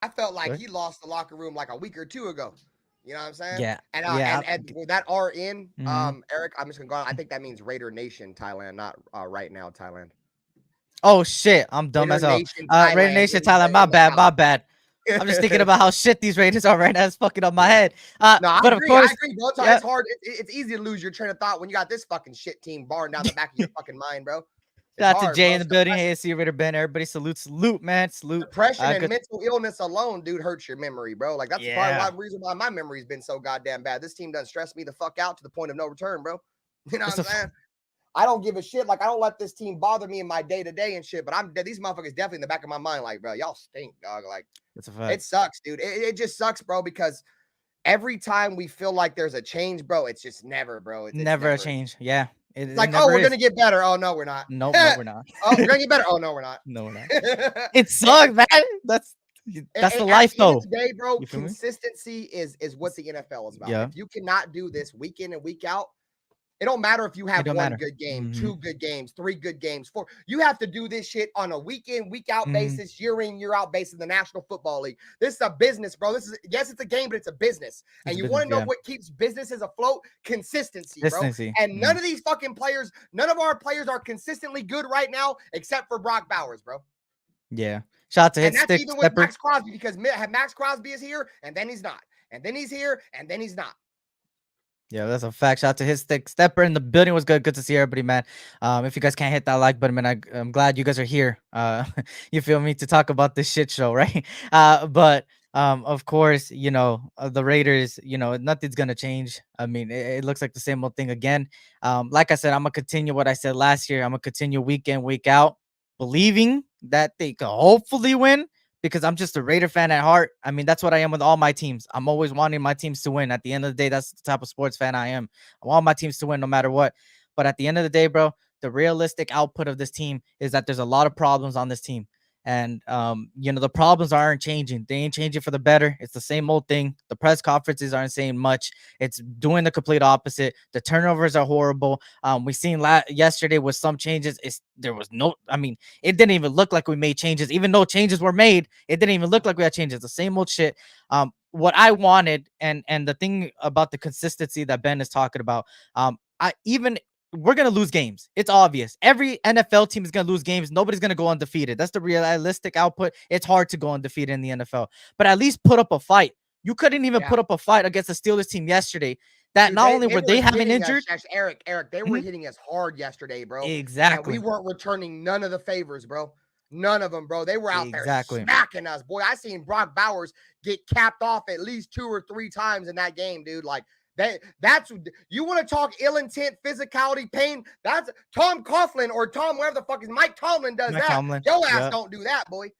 I felt like he lost the locker room like a week or 2 ago. You know what I'm saying? Yeah. And with that RN, Eric, I'm just gonna go on. I think that means Raider Nation Thailand, not right now Thailand. Oh shit, I'm dumb as hell. Raider Nation Thailand, my bad. I'm just thinking about how shit these Raiders are right now. It's fucking on my head. No, but of course, I agree, bro. It's hard. It's easy to lose your train of thought when you got this fucking shit team barring down the back of your fucking mind, bro. Shout out to Jay in the building. Hey, see you, Raider Ben. Everybody salute, man. Salute. Depression and mental illness alone, dude, hurts your memory, bro. Like, that's probably the reason why my memory's been so goddamn bad. This team doesn't stress me the fuck out to the point of no return, bro. You know what I'm saying? I don't give a shit. Like, I don't let this team bother me in my day-to-day and shit, but these motherfuckers definitely in the back of my mind, like, bro, y'all stink, dog. Like, it's a fact. It sucks, dude. It just sucks, bro, because every time we feel like there's a change, bro, it's just never, bro. It's never a change. Yeah. It's like, oh, we're going to get better. Oh, no, we're not. Nope, no, we're not. Oh, we're going to get better. Oh, no, we're not. No, we're not. It sucks, man. That's the life, though. Today, bro, consistency is what the NFL is about. Yeah. If you cannot do this week in and week out, it don't matter if you have 1 good game, 2 good games, 3 good games, 4. You have to do this shit on a week in, week out basis, year in, year out basis in the National Football League. This is a business, bro. Yes, it's a game, but it's a business. And you want to know what keeps businesses afloat? Consistency, bro. And none of these fucking players, none of our players are consistently good right now, except for Brock Bowers, bro. Yeah. Shout out to and that's even with Max Crosby, because Max Crosby is here, and then he's not. And then he's here, and then he's not. Yeah, that's a fact. Shout out to his stepper in the building. Was good to see everybody, man. If you guys can't hit that like button, man, I'm glad you guys are here. You feel me, to talk about this shit show, right? But of course, you know, the Raiders, you know, nothing's gonna change. I mean, it looks like the same old thing again. Like I said, I'm gonna continue what I said last year. I'm gonna continue week in, week out, believing that they could hopefully win, because I'm just a Raider fan at heart. I mean, that's what I am with all my teams. I'm always wanting my teams to win. At the end of the day, that's the type of sports fan I am. I want my teams to win no matter what. But at the end of the day, bro, the realistic output of this team is that there's a lot of problems on this team. And the problems aren't changing. They ain't changing for the better. It's the same old thing. The press conferences aren't saying much. It's doing the complete opposite. The turnovers are horrible. We seen yesterday with some changes. There was no. I mean, it didn't even look like we made changes. Even though changes were made, it didn't even look like we had changes. The same old shit. What I wanted, and the thing about the consistency that Ben is talking about, we're gonna lose games. It's obvious. Every NFL team is gonna lose games. Nobody's gonna go undefeated. That's the realistic output. It's hard to go undefeated in the NFL, but at least put up a fight. You couldn't even put up a fight against the Steelers team yesterday. That not only were they having injured, Eric, they were hitting us hard yesterday, bro. Exactly. And we weren't returning none of the favors, bro. None of them, bro. They were out there smacking us, boy. I seen Brock Bowers get capped off at least 2 or 3 times in that game, dude. Like, that's you want to talk ill intent, physicality, pain. That's Tom Coughlin or Tom, whatever the fuck is Mike Tomlin does that. Your ass don't do that, boy.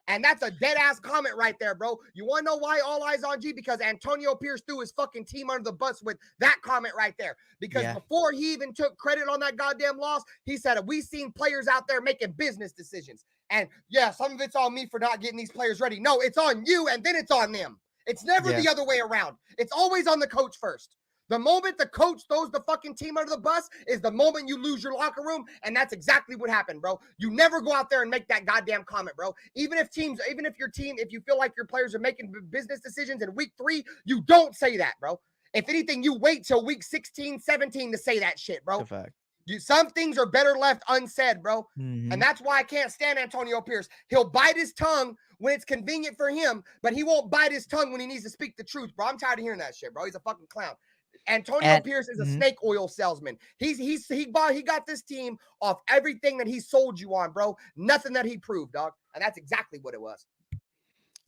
And that's a dead ass comment right there, bro. You want to know why all eyes on G? Because Antonio Pierce threw his fucking team under the bus with that comment right there. Because before he even took credit on that goddamn loss, he said, we seen players out there making business decisions. And yeah, some of it's on me for not getting these players ready. No, it's on you, and then it's on them. It's never the other way around. It's always on the coach first. The moment the coach throws the fucking team under the bus is the moment you lose your locker room, and that's exactly what happened, bro. You never go out there and make that goddamn comment, bro. Even if your team, if you feel like your players are making business decisions in week 3, you don't say that, bro. If anything, you wait till week 16, 17 to say that shit, bro. Some things are better left unsaid, bro. And that's why I can't stand Antonio Pierce. He'll bite his tongue when it's convenient for him, but he won't bite his tongue when he needs to speak the truth, bro. I'm tired of hearing that shit, bro. He's a fucking clown. Antonio Pierce is a snake oil salesman. He got this team off everything that he sold you on, bro. Nothing that he proved, dog. And that's exactly what it was.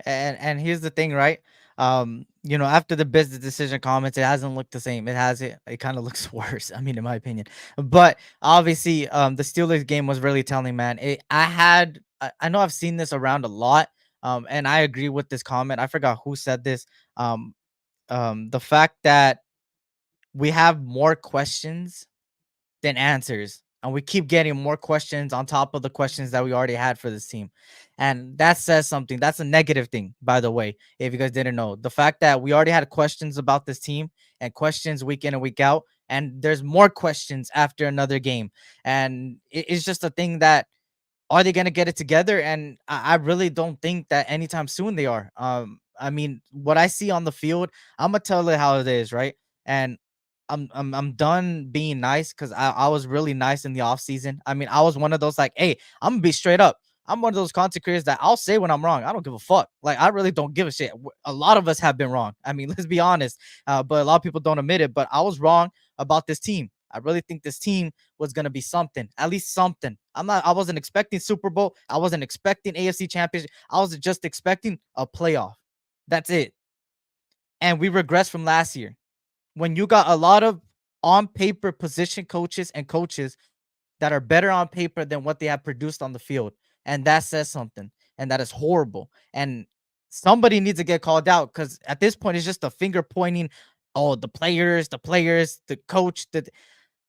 And here's the thing, right? After the business decision comments, it hasn't looked the same. It kind of looks worse. I mean, in my opinion. But obviously, the Steelers game was really telling, man. I know I've seen this around a lot. And I agree with this comment. I forgot who said this. The fact that we have more questions than answers, and we keep getting more questions on top of the questions that we already had for this team. And that says something. That's a negative thing, by the way, if you guys didn't know. The fact that we already had questions about this team and questions week in and week out, and there's more questions after another game. And it's just a thing that, are they going to get it together? And I really don't think that anytime soon they are. I mean, what I see on the field, I'm going to tell it how it is, right? And I'm done being nice, because I was really nice in the offseason. I mean, I was one of those like, hey, I'm gonna be straight up. I'm one of those content creators that I'll say when I'm wrong. I don't give a fuck. Like, I really don't give a shit. A lot of us have been wrong. I mean, let's be honest. But a lot of people don't admit it. But I was wrong about this team. I really think this team was gonna be something, at least something. I wasn't expecting Super Bowl. I wasn't expecting AFC Championship. I was just expecting a playoff. That's it. And we regressed from last year. When you got a lot of on paper position coaches and coaches that are better on paper than what they have produced on the field. And that says something. And that is horrible. And somebody needs to get called out, because at this point, it's just a finger pointing. Oh, the players, the coach,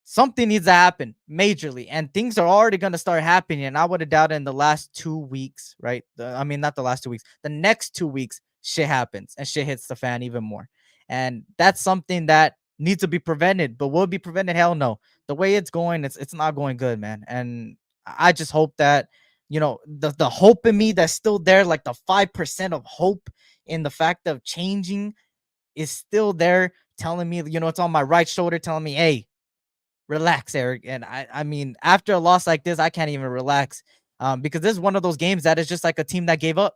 something needs to happen majorly. And things are already going to start happening. And I would have doubted in the last 2 weeks, right? Not the last 2 weeks. The next 2 weeks, shit happens and shit hits the fan even more. And that's something that needs to be prevented. But will it be prevented? Hell no. The way it's going, it's not going good, man. And I just hope that, the hope in me that's still there, like the 5% of hope in the fact of changing, is still there, telling me, it's on my right shoulder, telling me, hey, relax, Eric. And I mean, after a loss like this, I can't even relax, because this is one of those games that is just like a team that gave up.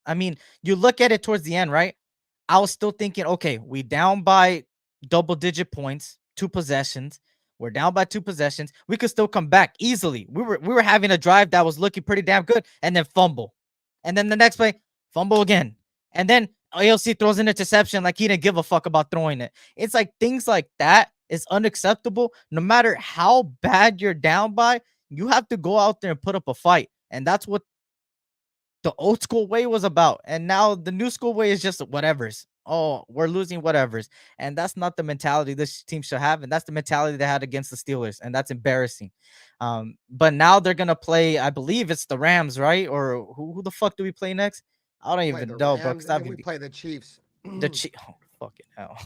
I mean, you look at it towards the end, right? I was still thinking, okay, we down by double-digit points, 2 possessions. We're down by 2 possessions. We could still come back easily. We were having a drive that was looking pretty damn good, and then fumble. And then the next play, fumble again. And then ALC throws an interception like he didn't give a fuck about throwing it. It's like things like that is unacceptable. No matter how bad you're down by, you have to go out there and put up a fight. And that's what the old school way was about. And now the new school way is just whatever's. oh, we're losing whatever's. And that's not the mentality this team should have. And that's the mentality they had against the Steelers. And that's embarrassing. But now they're going to play, I believe it's the Rams, right? Or who the fuck do we play next? I don't We play even the know, bro. Rams, Because and I've then we been play the Chiefs. the oh, fucking hell.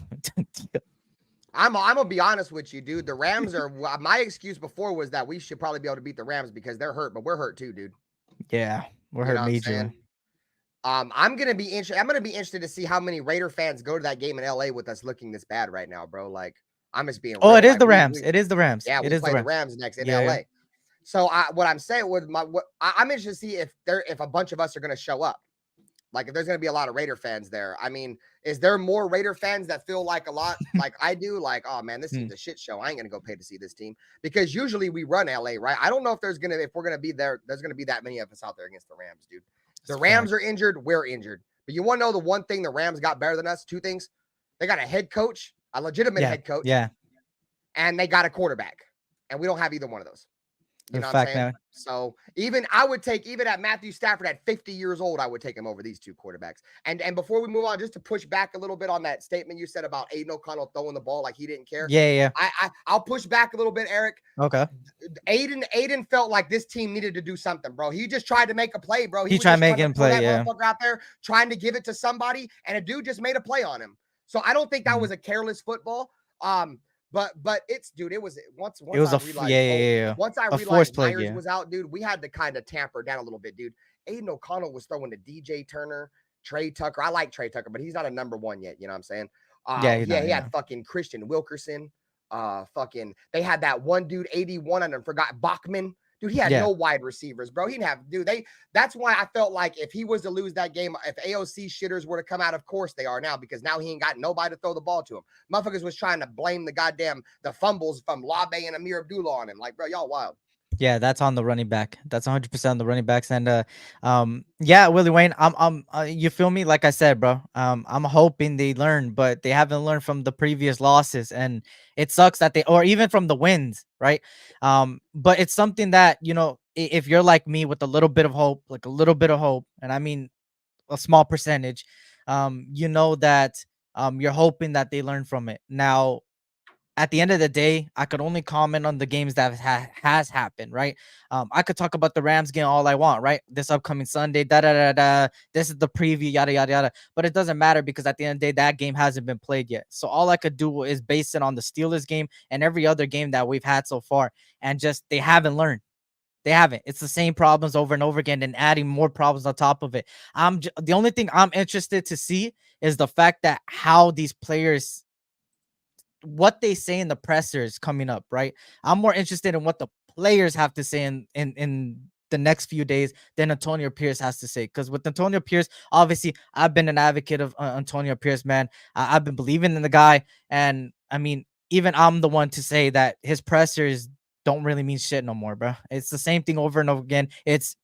I'm gonna be honest with you, dude. The Rams are my excuse before was that we should probably be able to beat the Rams because they're hurt, but we're hurt too, dude. Yeah, we're You know hurt what I'm majorly. saying? I'm gonna be interested to see how many Raider fans go to that game in LA with us looking this bad right now, bro. Like, I'm just being Oh, real. it is Like, the Rams. It is the Rams. yeah, It we is play the the Rams. Rams next in Yeah, LA. yeah. So what I'm saying with I'm interested to see if a bunch of us are gonna show up. Like, if there's going to be a lot of Raider fans there. I mean, is there more Raider fans that feel like a lot like I do? Like, oh man, this team's a shit show. I ain't going to go pay to see this team because usually we run LA, right? I don't know if if we're going to be there, there's going to be that many of us out there against the Rams, dude. The Rams are injured. We're injured. But you want to know the one thing the Rams got better than us? Two things. They got a head coach, a legitimate head coach. Yeah. And they got a quarterback. And we don't have either one of those. You know what I'm saying? Man. So I would take at Matthew Stafford at 50 years old, I would take him over these two quarterbacks. And before we move on, just to push back a little bit on that statement you said about Aiden O'Connell throwing the ball like he didn't care. Yeah. I'll push back a little bit, Eric. Okay. Aiden felt like this team needed to do something, bro. He just tried to make a play, bro. He tried to make him play, that motherfucker out there, trying to give it to somebody, and a dude just made a play on him. So I don't think that was a careless football. But it's, dude, it was once I realized, once I realized Myers was out, dude, we had to kind of tamper down a little bit, dude. Aiden O'Connell was throwing to DJ Turner, Trey Tucker. I like Trey Tucker, but he's not a number one yet. You know what I'm saying? He had fucking Christian Wilkerson. They had that one dude, 81, and I forgot Bachman. Dude, he had no wide receivers, bro. He didn't have, dude. That's why I felt like if he was to lose that game, if AOC shitters were to come out, of course they are now, because now he ain't got nobody to throw the ball to him. Motherfuckers was trying to blame the fumbles from Labe and Amir Abdullah on him. Like, bro, y'all wild. Yeah, that's on the running back. That's 100% on the running backs. And yeah, Willie Wayne, I'm you feel me? Like I said, bro, I'm hoping they learn, but they haven't learned from the previous losses, and it sucks that or even from the wins, right? But it's something that, you know, if you're like me with a little bit of hope, like a little bit of hope, and I mean a small percentage, you know that you're hoping that they learn from it. Now, at the end of the day, I could only comment on the games that has happened, right? I could talk about the Rams game all I want, right? This upcoming Sunday, this is the preview, yada, yada, yada. But it doesn't matter because at the end of the day, that game hasn't been played yet. So all I could do is base it on the Steelers game and every other game that we've had so far. And just, they haven't learned. They haven't. It's the same problems over and over again and adding more problems on top of it. The only thing I'm interested to see is the fact that how these players, what they say in the pressers coming up, right? I'm more interested in what the players have to say in the next few days than Antonio Pierce has to say. Because with Antonio Pierce, obviously, I've been an advocate of Antonio Pierce, man. I've been believing in the guy. And I mean, even I'm the one to say that his pressers don't really mean shit no more, bro. It's the same thing over and over again. It's,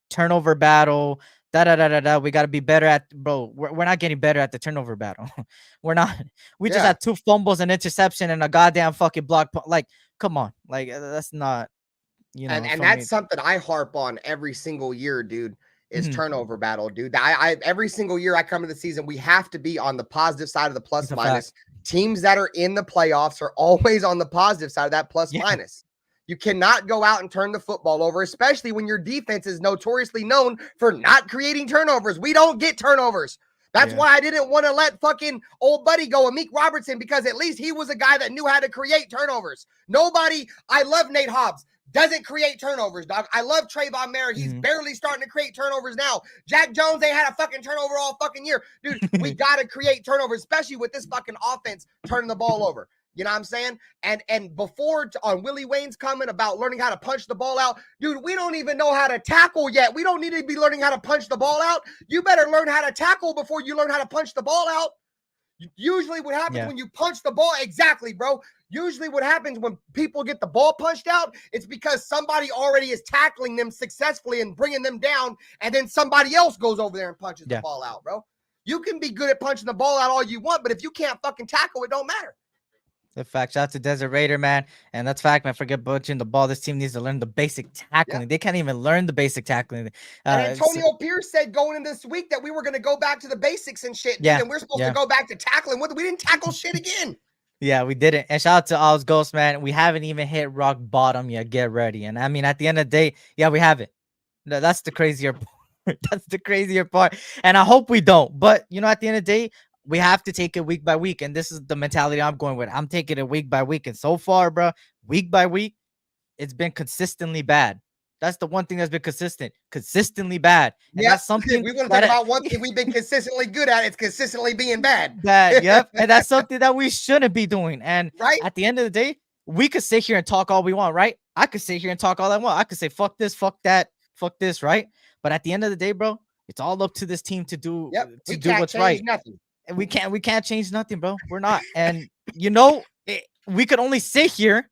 turnover battle, we got to be better at, bro. We're not getting better at the turnover battle. We're not. We just had 2 fumbles, an interception, and a goddamn fucking block. Like, come on. Like, that's not, you know. And that's something I harp on every single year, dude, is turnover battle, dude. I every single year I come to the season, we have to be on the positive side of the plus minus. Teams that are in the playoffs are always on the positive side of that plus minus. You cannot go out and turn the football over, especially when your defense is notoriously known for not creating turnovers. We don't get turnovers. That's why I didn't want to let fucking old buddy go, Amik Robertson, because at least he was a guy that knew how to create turnovers. I love Nate Hobbs. Doesn't create turnovers, dog. I love Trayvon Merritt. He's barely starting to create turnovers now. Jack Jones ain't had a fucking turnover all fucking year. Dude, we got to create turnovers, especially with this fucking offense turning the ball over. You know what I'm saying? And before on Willie Wayne's comment about learning how to punch the ball out, dude, we don't even know how to tackle yet. We don't need to be learning how to punch the ball out. You better learn how to tackle before you learn how to punch the ball out. Usually what happens when you punch the ball, exactly, bro. Usually what happens when people get the ball punched out, it's because somebody already is tackling them successfully and bringing them down, and then somebody else goes over there and punches the ball out, bro. You can be good at punching the ball out all you want, but if you can't fucking tackle, it don't matter. The fact. Shout out to Desert Raider, man. And that's fact, man. Forget butchering the ball. This team needs to learn the basic tackling. Yeah. They can't even learn the basic tackling. And So, Antonio Pierce said going in this week that we were going to go back to the basics and shit, dude. Yeah, And we're supposed yeah. to go back to tackling. We didn't tackle shit again. yeah, we didn't. And shout out to Oz Ghost, man. We haven't even hit rock bottom yet. Get ready. And I mean, at the end of the day, yeah, we haven't. That's the crazier part. That's the crazier part. And I hope we don't. But, you know, at the end of the day, we have to take it week by week. And this is the mentality I'm going with. I'm taking it week by week. And so far, bro, week by week, it's been consistently bad. That's the one thing that's been consistently bad. And that's something we want to talk about one thing we've been consistently good at. It's consistently being bad. Yep. And that's something that we shouldn't be doing. And right at the end of the day, we could sit here and talk all we want, right? I could sit here and talk all I want. I could say fuck this, fuck that, fuck this, right? But at the end of the day, bro, it's all up to this team to do what's right. Nothing. And we can't change nothing, bro. We're not. And you know, we could only sit here,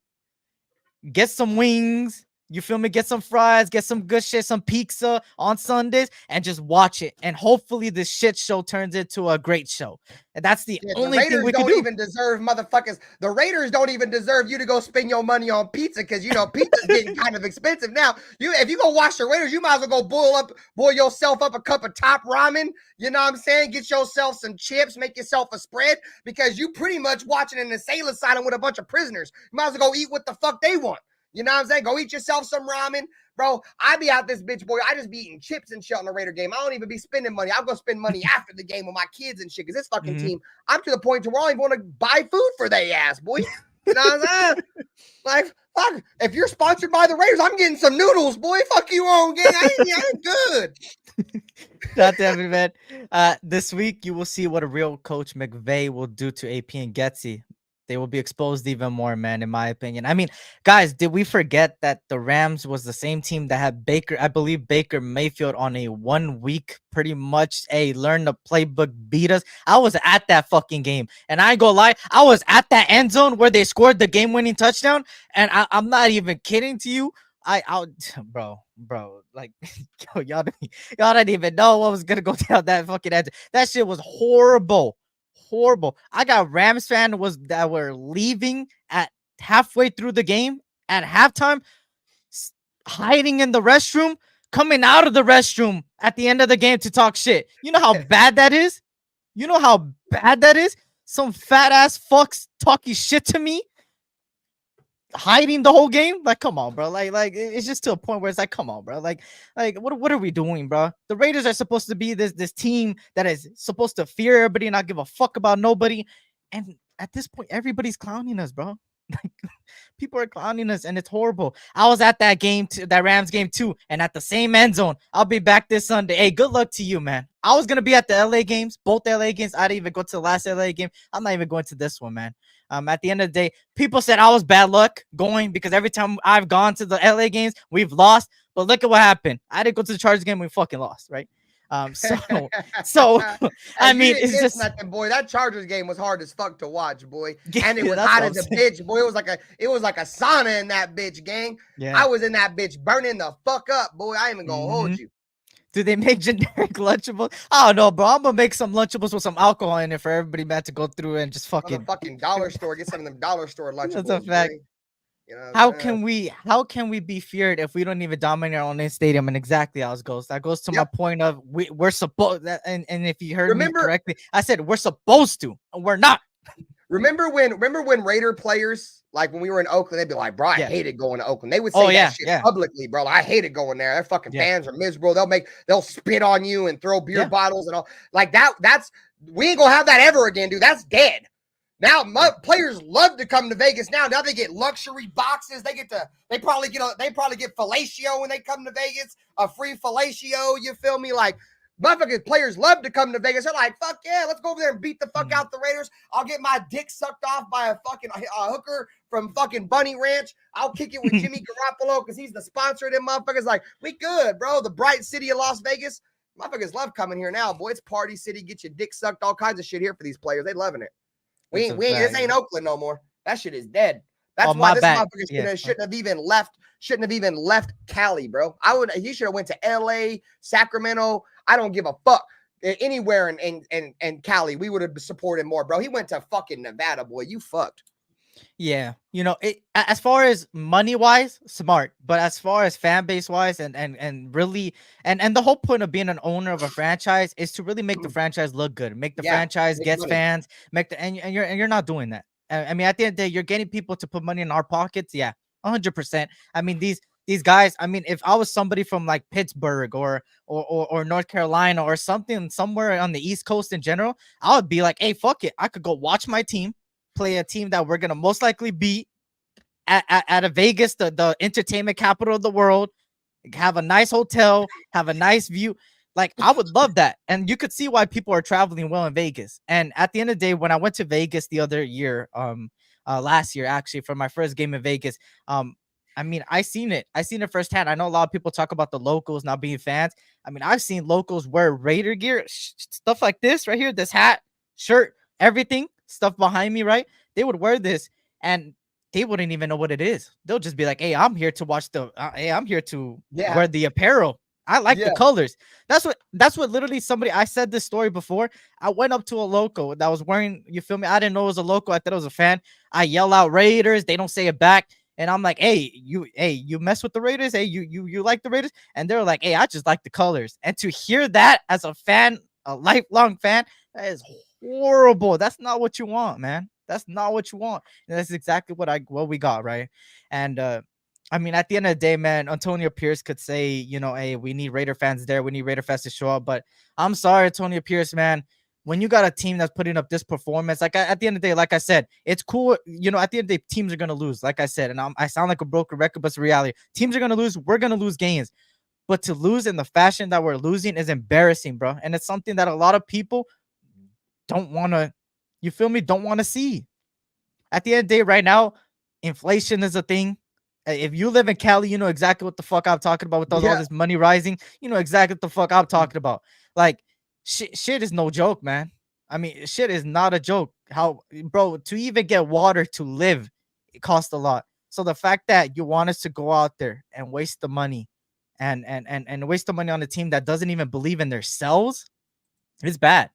get some wings, you feel me? Get some fries, get some good shit, some pizza on Sundays, and just watch it. And hopefully this shit show turns into a great show. And that's the only thing we can do. The Raiders don't even deserve, motherfuckers. The Raiders don't even deserve you to go spend your money on pizza because, you know, pizza's getting kind of expensive now. If you go watch the Raiders, you might as well go boil yourself up a cup of top ramen. You know what I'm saying? Get yourself some chips, make yourself a spread because you pretty much watching an insane asylum with a bunch of prisoners. You might as well go eat what the fuck they want. You know what I'm saying? Go eat yourself some ramen. Bro, I be out this bitch, boy. I just be eating chips and shit on the Raider game. I don't even be spending money. I'll go spend money after the game with my kids and shit because this fucking team, I'm to the point to where I don't even want to buy food for their ass, boy. You know what I'm saying? Like, fuck, if you're sponsored by the Raiders, I'm getting some noodles, boy. Fuck you on, gang. I ain't good. God damn it, man. This week, you will see what a real Coach McVay will do to AP and Getsy. They will be exposed even more, man, in my opinion. I mean, guys, did we forget that the Rams was the same team that had Baker Mayfield on a 1 week, pretty much, learn the playbook, beat us? I was at that fucking game. And I ain't gonna lie, I was at that end zone where they scored the game-winning touchdown. And I'm not even kidding to you. Bro, like, yo, y'all didn't even know what was gonna go down that fucking edge. That shit was horrible. I got Rams fans that were leaving at halfway through the game at halftime, hiding in the restroom, coming out of the restroom at the end of the game to talk shit. You know how bad that is? Some fat ass fucks talking shit to me, hiding the whole game. Like, come on, bro. Like it's just to a point where it's like, come on, bro. Like what are we doing, bro? The Raiders are supposed to be this team that is supposed to fear everybody and not give a fuck about nobody. And at this point, everybody's clowning us, bro. Like, people are clowning us, and it's horrible. I was at that game, that Rams game too, and at the same end zone. I'll be back this Sunday. Hey, good luck to you, man. I was gonna be at the LA games, both LA games. I didn't even go to the last LA game. I'm not even going to this one, man. At the end of the day, people said I was bad luck going because every time I've gone to the LA games, we've lost. But look at what happened. I didn't go to the Chargers game, we fucking lost, right? So I mean, it's just nothing, boy. That Chargers game was hard as fuck to watch, boy. And it was hot as a bitch, boy. It was like a sauna in that bitch, gang. Yeah. I was in that bitch burning the fuck up, boy. I ain't even gonna hold you. Do they make generic Lunchables? I don't know, bro. I'm gonna make some Lunchables with some alcohol in it for everybody, man, to go through and just fucking dollar store. Get some of them dollar store Lunchables. That's a fact. Boy. You know how can we be feared if we don't even dominate our own stadium? And exactly how it goes. That goes to my point of we're supposed. And if you heard me correctly, I said we're supposed to, and we're not. Remember when Raider players, like when we were in Oakland, they'd be like, "Bro, I hated going to Oakland." They would say that shit publicly, bro. Like, I hated going there. Their fucking fans are miserable. They'll spit on you and throw beer bottles and all like that. We ain't gonna have that ever again, dude. That's dead. Now players love to come to Vegas. Now they get luxury boxes. They probably get fellatio when they come to Vegas, a free fellatio. You feel me? Like, motherfuckers, players love to come to Vegas. They're like, fuck yeah, let's go over there and beat the fuck out the Raiders. I'll get my dick sucked off by a fucking hooker from fucking Bunny Ranch. I'll kick it with Jimmy Garoppolo because he's the sponsor of them motherfuckers. Like, we good, bro. The bright city of Las Vegas. Motherfuckers love coming here now, boy. It's party city. Get your dick sucked. All kinds of shit here for these players. They loving it. This ain't Oakland no more. That shit is dead. That's why this motherfucker shouldn't have even left Cali, bro. He should have went to LA, Sacramento. I don't give a fuck. Anywhere in Cali, we would have supported more, bro. He went to fucking Nevada, boy. You fucked. Yeah, as far as money wise, smart, but as far as fan base wise, and really, and the whole point of being an owner of a franchise is to really make the franchise look good, make the Yeah, franchise make gets money. fans, make the and you're not doing that. I mean, at the end of the day, you're getting people to put money in our pockets. Yeah, 100%. I mean, these guys. I mean, if I was somebody from like Pittsburgh or North Carolina or something somewhere on the East Coast in general, I would be like, hey, fuck it, I could go watch my team play a team that we're gonna most likely beat at a Vegas, the entertainment capital of the world, have a nice hotel, have a nice view. Like, I would love that. And you could see why people are traveling well in Vegas. And at the end of the day, when I went to Vegas the other year, last year actually, for my first game in Vegas, I mean, I seen it. I seen it firsthand. I know a lot of people talk about the locals not being fans. I mean, I've seen locals wear Raider gear, stuff like this right here, this hat, shirt, everything, stuff behind me, right? They would wear this and they wouldn't even know what it is. They'll just be like, "Hey, I'm here to watch hey, I'm here to Yeah, wear the apparel. I like the yeah, colors." That's what literally somebody, I said this story before. I went up to a local that was wearing, you feel me? I didn't know it was a local. I thought it was a fan. I yell out Raiders, they don't say it back. And I'm like, "Hey, you mess with the Raiders? Hey, you like the Raiders?" And they're like, "Hey, I just like the colors." And to hear that as a fan, a lifelong fan, that is horrible. That's not what you want, man. That's not what you want. And that's exactly what we got, right? And I mean, at the end of the day, man, Antonio Pierce could say, hey, we need Raider fans there. We need Raider fans to show up. But I'm sorry, Antonio Pierce, man. When you got a team that's putting up this performance, like at the end of the day, like I said, it's cool. At the end of the day, teams are gonna lose, like I said, and I sound like a broken record, but it's reality. Teams are gonna lose. We're gonna lose games, but to lose in the fashion that we're losing is embarrassing, bro. And it's something that a lot of people don't want to, you feel me? Don't want to see. At the end of the day, right now, inflation is a thing. If you live in Cali, you know exactly what the fuck I'm talking about with all yeah. this money rising. You know exactly what the fuck I'm talking about. Like, shit is no joke, man. I mean, shit is not a joke. How, bro, to even get water to live, it costs a lot. So the fact that you want us to go out there and waste the money and waste the money on a team that doesn't even believe in themselves, it's bad.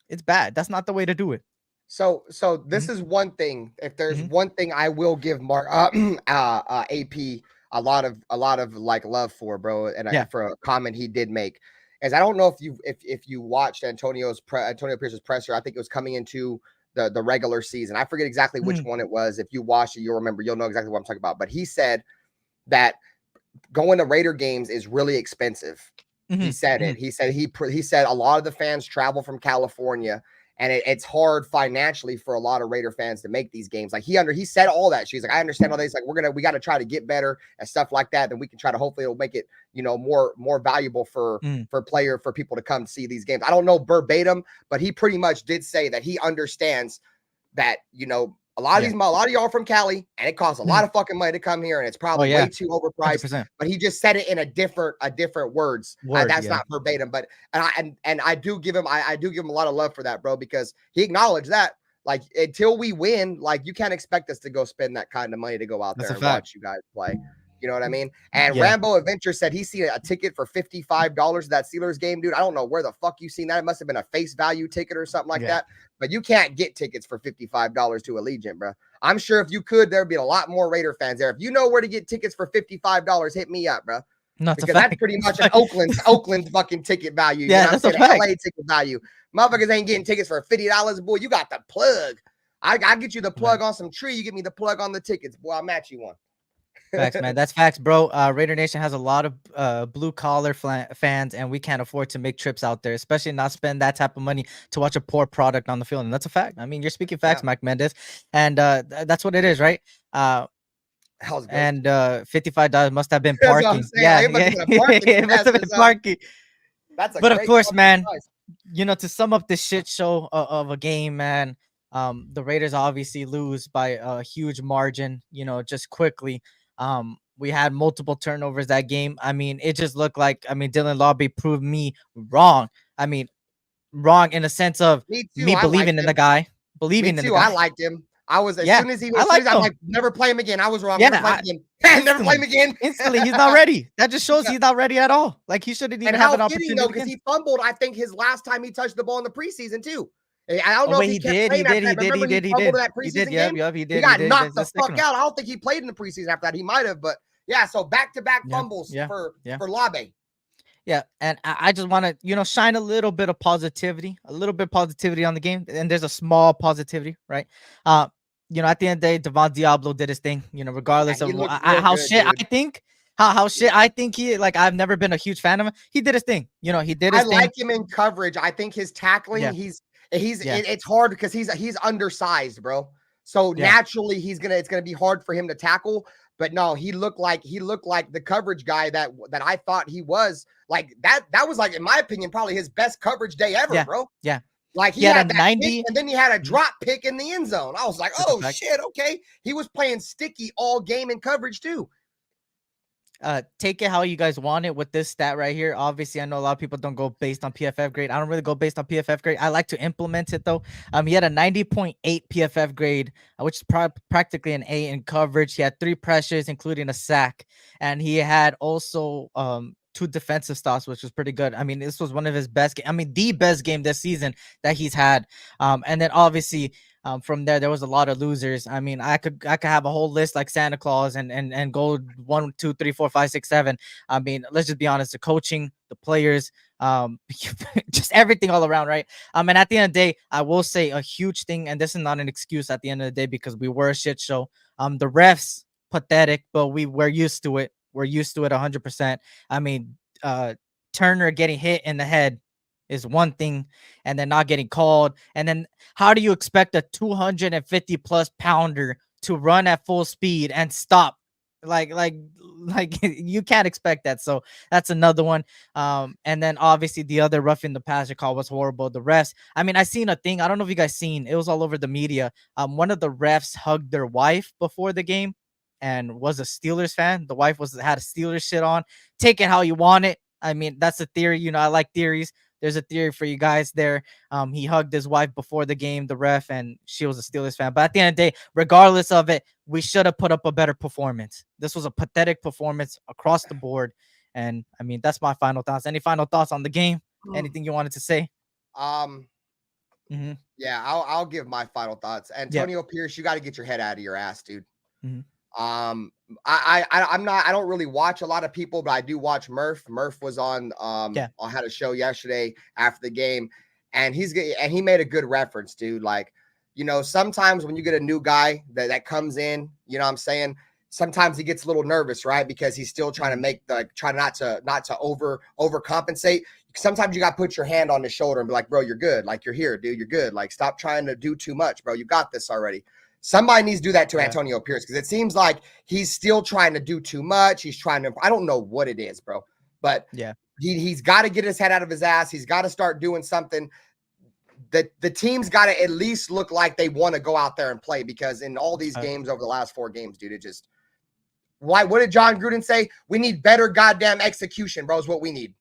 It's bad. That's not the way to do it. So this Mhm, is one thing. If there's mhm. one thing I will give Mark AP a lot of like love for, bro, and Yeah. for a comment he did make, is I don't know if you watched Antonio Pierce's presser. I think it was coming into the regular season. I forget exactly which Mhm, one it was. If you watched it, you'll remember. You'll know exactly what I'm talking about. But he said that going to Raider games is really expensive. He mhm, said it. mhm. He said a lot of the fans travel from California, and it's hard financially for a lot of Raider fans to make these games. Like he said all that. She's like, I understand all this. Like we got to try to get better and stuff like that. Then we can try to hopefully it'll make it more valuable for Mm. people to come see these games. I don't know verbatim, but he pretty much did say that he understands that a lot Yeah. of y'all are from Cali, and it costs a lot Mhm. of fucking money to come here, and it's Oh, probably way yeah. too overpriced. 100%. But he just said it in a different words. Word, That's yeah. not verbatim, but and I do give him I do give him a lot of love for that, bro, because he acknowledged that. Like, until we win, like, you can't expect us to go spend that kind of money to go out That's there a and fact. watch you guys play. You know what I mean? And Yeah. Rambo Adventure said he seen a ticket for $55 that Steelers game, dude. I don't know where the fuck you seen that. It must have been a face value ticket or something like Yeah. that. But you can't get tickets for $55 to Allegiant, bro. I'm sure if you could, there'd be a lot more Raider fans there. If you know where to get tickets for $55, hit me up, bro. No, it's a Because that's fact. pretty That's much a an fact. Oakland fucking ticket value. You know Yeah, what I'm that's a saying? An fact. LA ticket value. Motherfuckers ain't getting tickets for $50, boy. You got the plug. I get you the plug Man. on some tree. You get me the plug on the tickets, boy. I'll match you one. Facts, man. That's facts, bro. Raider Nation has a lot of blue collar fans, and we can't afford to make trips out there, especially not spend that type of money to watch a poor product on the field. And that's a fact. I mean, you're speaking facts, Yeah, Mike Mendez, and that's what it is, right? that was good. And $55 must have been That's what I'm parking. saying. Like, Yeah, it must yeah, have been a parking it must pass have or been something. parking. That's a But of great course, fucking man, price. to sum up this shit show of a game, man, the Raiders obviously lose by a huge margin, just quickly. We had multiple turnovers that game. I mean, it just looked like, I mean, Dylan Lobby proved me wrong. I mean, wrong in the sense of Me too. me I liked believing in the him. guy, Me believing in the too. I guy. liked him. I was Yeah, I as soon as liked I'm him. like, never play him again. I was wrong. Never play him Yeah, again. Never play him instantly, again. instantly, he's not ready. That just shows Yeah. he's not ready at all. Like, he shouldn't And even have how an fitting though, opportunity because again. he fumbled, I think, his last time he touched the ball in the preseason too. I don't Oh know if wait, he he kept did, he playing after did, that. he did, Remember he he did, he fumbled did, in that he did. preseason Yep, game? yep, he He did, got he did. knocked the That's fuck second one. out. I don't think he played in the preseason after that. He might have, but yeah. So back-to-back Yeah, fumbles yeah, for yeah. Labe. Yeah, and I just want to, shine a little bit of positivity, on the game. And there's a small positivity, right? At the end of the day, Devon Diablo did his thing. Yeah, Regardless he of looked how real good, shit I dude. think, how shit I think he like. I've never been a huge fan of him. He did his thing. He did I his thing. like him in coverage. I think his tackling, Yeah, it's hard because he's undersized, bro. So yeah, naturally it's gonna be hard for him to tackle. But no, he looked like the coverage guy that I thought he was. Like that was like, in my opinion, probably his best coverage day ever, yeah, bro. yeah. Like He he had a had that pick 90. and then he had a Mhm, drop pick in the end zone. I was like, that's a oh fact. shit, okay. He was playing sticky all game in coverage too. Take it how you guys want it with this stat right here. Obviously, I know a lot of people don't go based on PFF grade. I don't really go based on PFF grade. I like to implement it though. He had a 90.8 PFF grade, which is practically an A in coverage. He had 3 pressures, including a sack, and he had also 2 defensive stops, which was pretty good. I mean, this was one of his best. The best game this season that he's had. And then obviously, from there was a lot of losers. I mean, I could have a whole list like Santa Claus and go 1, 2, 3, 4, 5, 6, 7. I mean, let's just be honest, the coaching, the players, just everything all around, right? And at the end of the day, I will say a huge thing, and this is not an excuse at the end of the day because we were a shit show. The refs pathetic, but we're used to it. We're used to it 100%. I mean, Turner getting hit in the head is one thing, and then not getting called, and then how do you expect a 250 plus pounder to run at full speed and stop? Like you can't expect that. So that's another one. And then obviously the other roughing the passer call was horrible. The refs. I mean, I seen a thing. I don't know if you guys seen. It was all over the media. One of the refs hugged their wife before the game, and was a Steelers fan. The wife had a Steelers shit on. Take it how you want it. I mean, that's a theory. I like theories. There's a theory for you guys there. He hugged his wife before the game, the ref, and she was a Steelers fan. But at the end of the day, regardless of it, we should have put up a better performance. This was a pathetic performance across the board. And I mean, that's my final thoughts. Any final thoughts on the game? Anything you wanted to say? Yeah, I'll give my final thoughts. Antonio Pierce, you got to get your head out of your ass, dude. I'm not, I don't really watch a lot of people, but I do watch Murph. Murph was on had a show yesterday after the game, and he made a good reference, dude. Like, sometimes when you get a new guy that comes in, you know what I'm saying, sometimes he gets a little nervous, right? Because he's still trying to try not to overcompensate. Sometimes you got to put your hand on his shoulder and be like, bro, you're good. Like, you're here, dude. You're good. Like, stop trying to do too much, bro. You got this already. Somebody needs to do that to Antonio Pierce, because it seems like he's still trying to do too much. He's trying to, I don't know what it is, bro, but he's got to get his head out of his ass. He's got to start doing something. That the team's got to at least look like they want to go out there and play, because in all these games over the last 4 games, dude, it just, what did John Gruden say? We need better goddamn execution, bro, is what we need.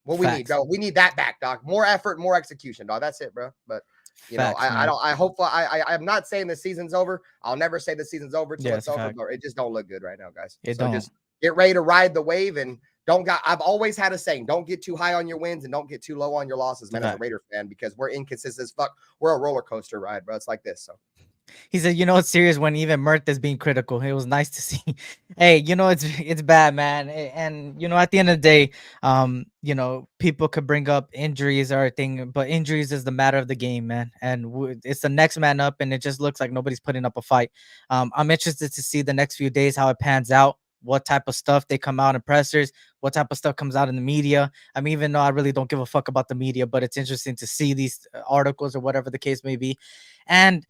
What we need, bro. We need that back, dog. More effort, more execution, dog. That's it, bro. But I'm not saying the season's over. I'll never say the season's over till it's over, but it just don't look good right now, guys. Just get ready to ride the wave, and I've always had a saying, don't get too high on your wins and don't get too low on your losses, man, as a Raider fan, because we're inconsistent as fuck. We're a roller coaster ride, bro. It's like this. So he said, it's serious when even Mirth is being critical. It was nice to see. Hey, it's bad, man. And at the end of the day, people could bring up injuries or a thing, but injuries is the matter of the game, man. And it's the next man up, and it just looks like nobody's putting up a fight. I'm interested to see the next few days how it pans out, what type of stuff they come out in pressers, what type of stuff comes out in the media. I mean, even though I really don't give a fuck about the media, but it's interesting to see these articles or whatever the case may be. And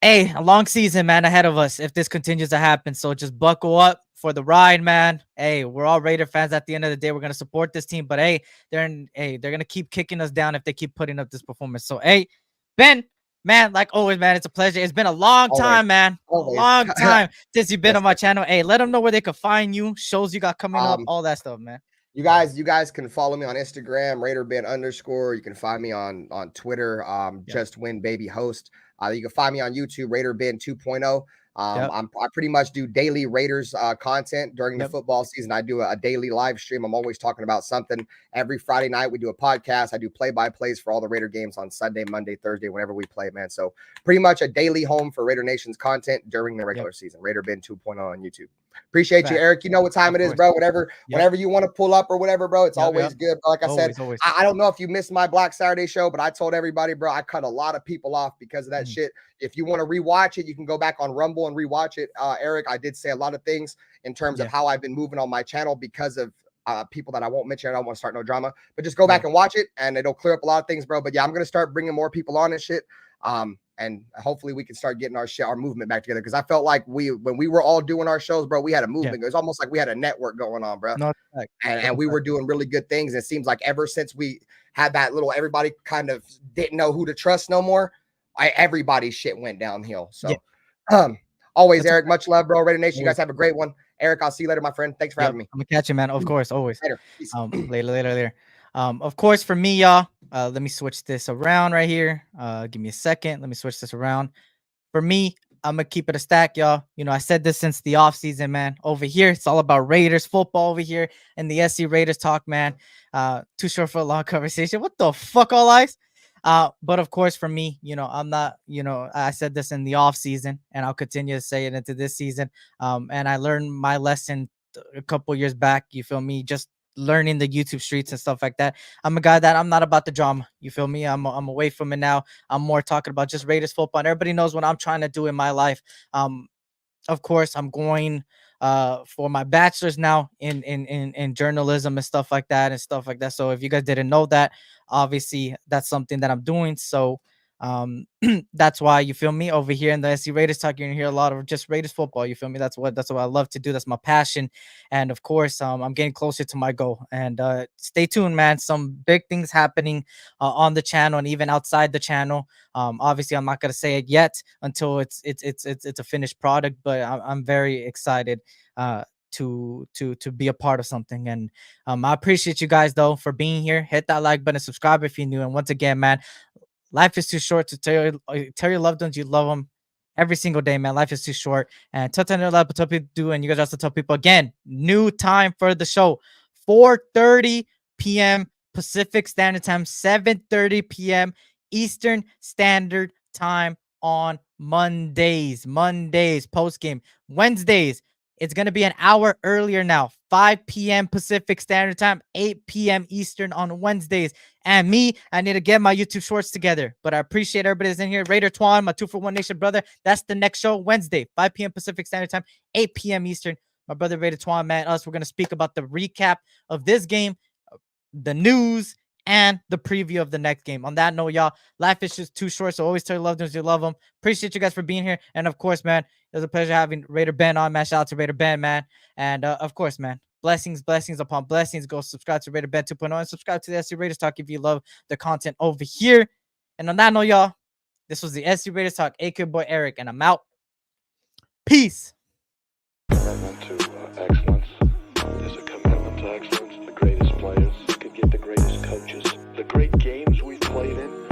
hey, a long season, man, ahead of us if this continues to happen. So just buckle up for the ride, man. Hey, we're all Raider fans at the end of the day. We're going to support this team. But hey, they're going to keep kicking us down if they keep putting up this performance. So, hey, Ben, man, like always, man, it's a pleasure. It's been a long time, man. Always. A long time since you've been on my channel. Hey, let them know where they could find you, shows you got coming up, all that stuff, man. You guys can follow me on Instagram, RaiderBand_. You can find me on Twitter, Just Win Baby Host. You can find me on YouTube, RaiderBand 2.0. I pretty much do daily Raiders content during the football season. I do a daily live stream. I'm always talking about something. Every Friday night we do a podcast. I do play-by-plays for all the Raider games on Sunday, Monday, Thursday, whenever we play, man. So pretty much a daily home for Raider Nation's content during the regular season. RaiderBand 2.0 on YouTube. Appreciate you, Eric. You know what time it is, bro. Whenever you want to pull up or whatever, bro, it's always good. But like I said, I don't know if you missed my Black Saturday show, but I told everybody, bro, I cut a lot of people off because of that shit. If you want to rewatch it, you can go back on Rumble and rewatch it. Eric, I did say a lot of things in terms of how I've been moving on my channel because of people that I won't mention. I don't want to start no drama, but just go back and watch it and it'll clear up a lot of things, bro. But yeah, I'm going to start bringing more people on and shit. And hopefully we can start getting our movement back together. Cause I felt like when we were all doing our shows, bro, we had a movement. It was almost like we had a network going on, bro. And we were doing really good things. It seems like ever since we had that little, everybody kind of didn't know who to trust no more. Everybody's shit went downhill. So, always, Eric, much love, bro. Raider Nation, you guys have a great one. Eric, I'll see you later, my friend. Thanks for having me. I'm gonna catch you, man. Of course, always. Later. Later. Of course, for me, y'all, let me switch this around right here. Give me a second. Let me switch this around. For me, I'm gonna keep it a stack, y'all. You know, I said this since the offseason, man. Over here, it's all about Raiders football over here and the SC Raiders talk, man. Too short for a long conversation. What the fuck, all eyes? But of course, for me, you know, I'm not, you know, I said this in the offseason and I'll continue to say it into this season. And I learned my lesson a couple years back, you feel me, just learning the YouTube streets and stuff like that. I'm a guy that I'm not about the drama. You feel me? I'm away from it now. I'm more talking about just Raiders football. And everybody knows what I'm trying to do in my life. Of course, I'm going for my bachelor's now in journalism and stuff like that. So if you guys didn't know that, obviously that's something that I'm doing. So that's why, you feel me, over here in the SC Raiders talk, you're gonna hear a lot of just Raiders football. You feel me? That's what I love to do. That's my passion. And of course, I'm getting closer to my goal. And stay tuned, man. Some big things happening on the channel and even outside the channel. Obviously, I'm not gonna say it yet until it's a finished product, but I'm very excited to be a part of something. And I appreciate you guys though for being here. Hit that like button, subscribe if you're new. And once again, man, life is too short to tell your loved ones you love them every single day, man. Life is too short. And tell people to do, and you guys also tell people again, new time for the show, 4:30 p.m. Pacific Standard Time, 7:30 p.m. Eastern Standard Time on Mondays post game. Wednesdays, it's going to be an hour earlier now, 5 p.m. Pacific Standard Time, 8 p.m. Eastern on Wednesdays. And me, I need to get my YouTube shorts together. But I appreciate everybody that's in here. Raider Twan, my 2-for-1 Nation brother. That's the next show, Wednesday, 5 p.m. Pacific Standard Time, 8 p.m. Eastern. My brother Raider Twan, man, we're going to speak about the recap of this game, the news, and the preview of the next game. On that note, y'all, life is just too short, so always tell your loved ones you love them. Appreciate you guys for being here. And of course, man, it was a pleasure having Raider Ben on, man. Shout out to Raider Ben, man. And of course, man, blessings upon blessings. Go subscribe to Raider Ben 2.0 and subscribe to the SC Raiders Talk if you love the content over here. And on that note, y'all, this was the SC Raiders Talk, aka boy Eric, and I'm out. Peace. Commitment to excellence. There's a commitment to excellence. The greatest players could get the greatest coaches. The great games we played in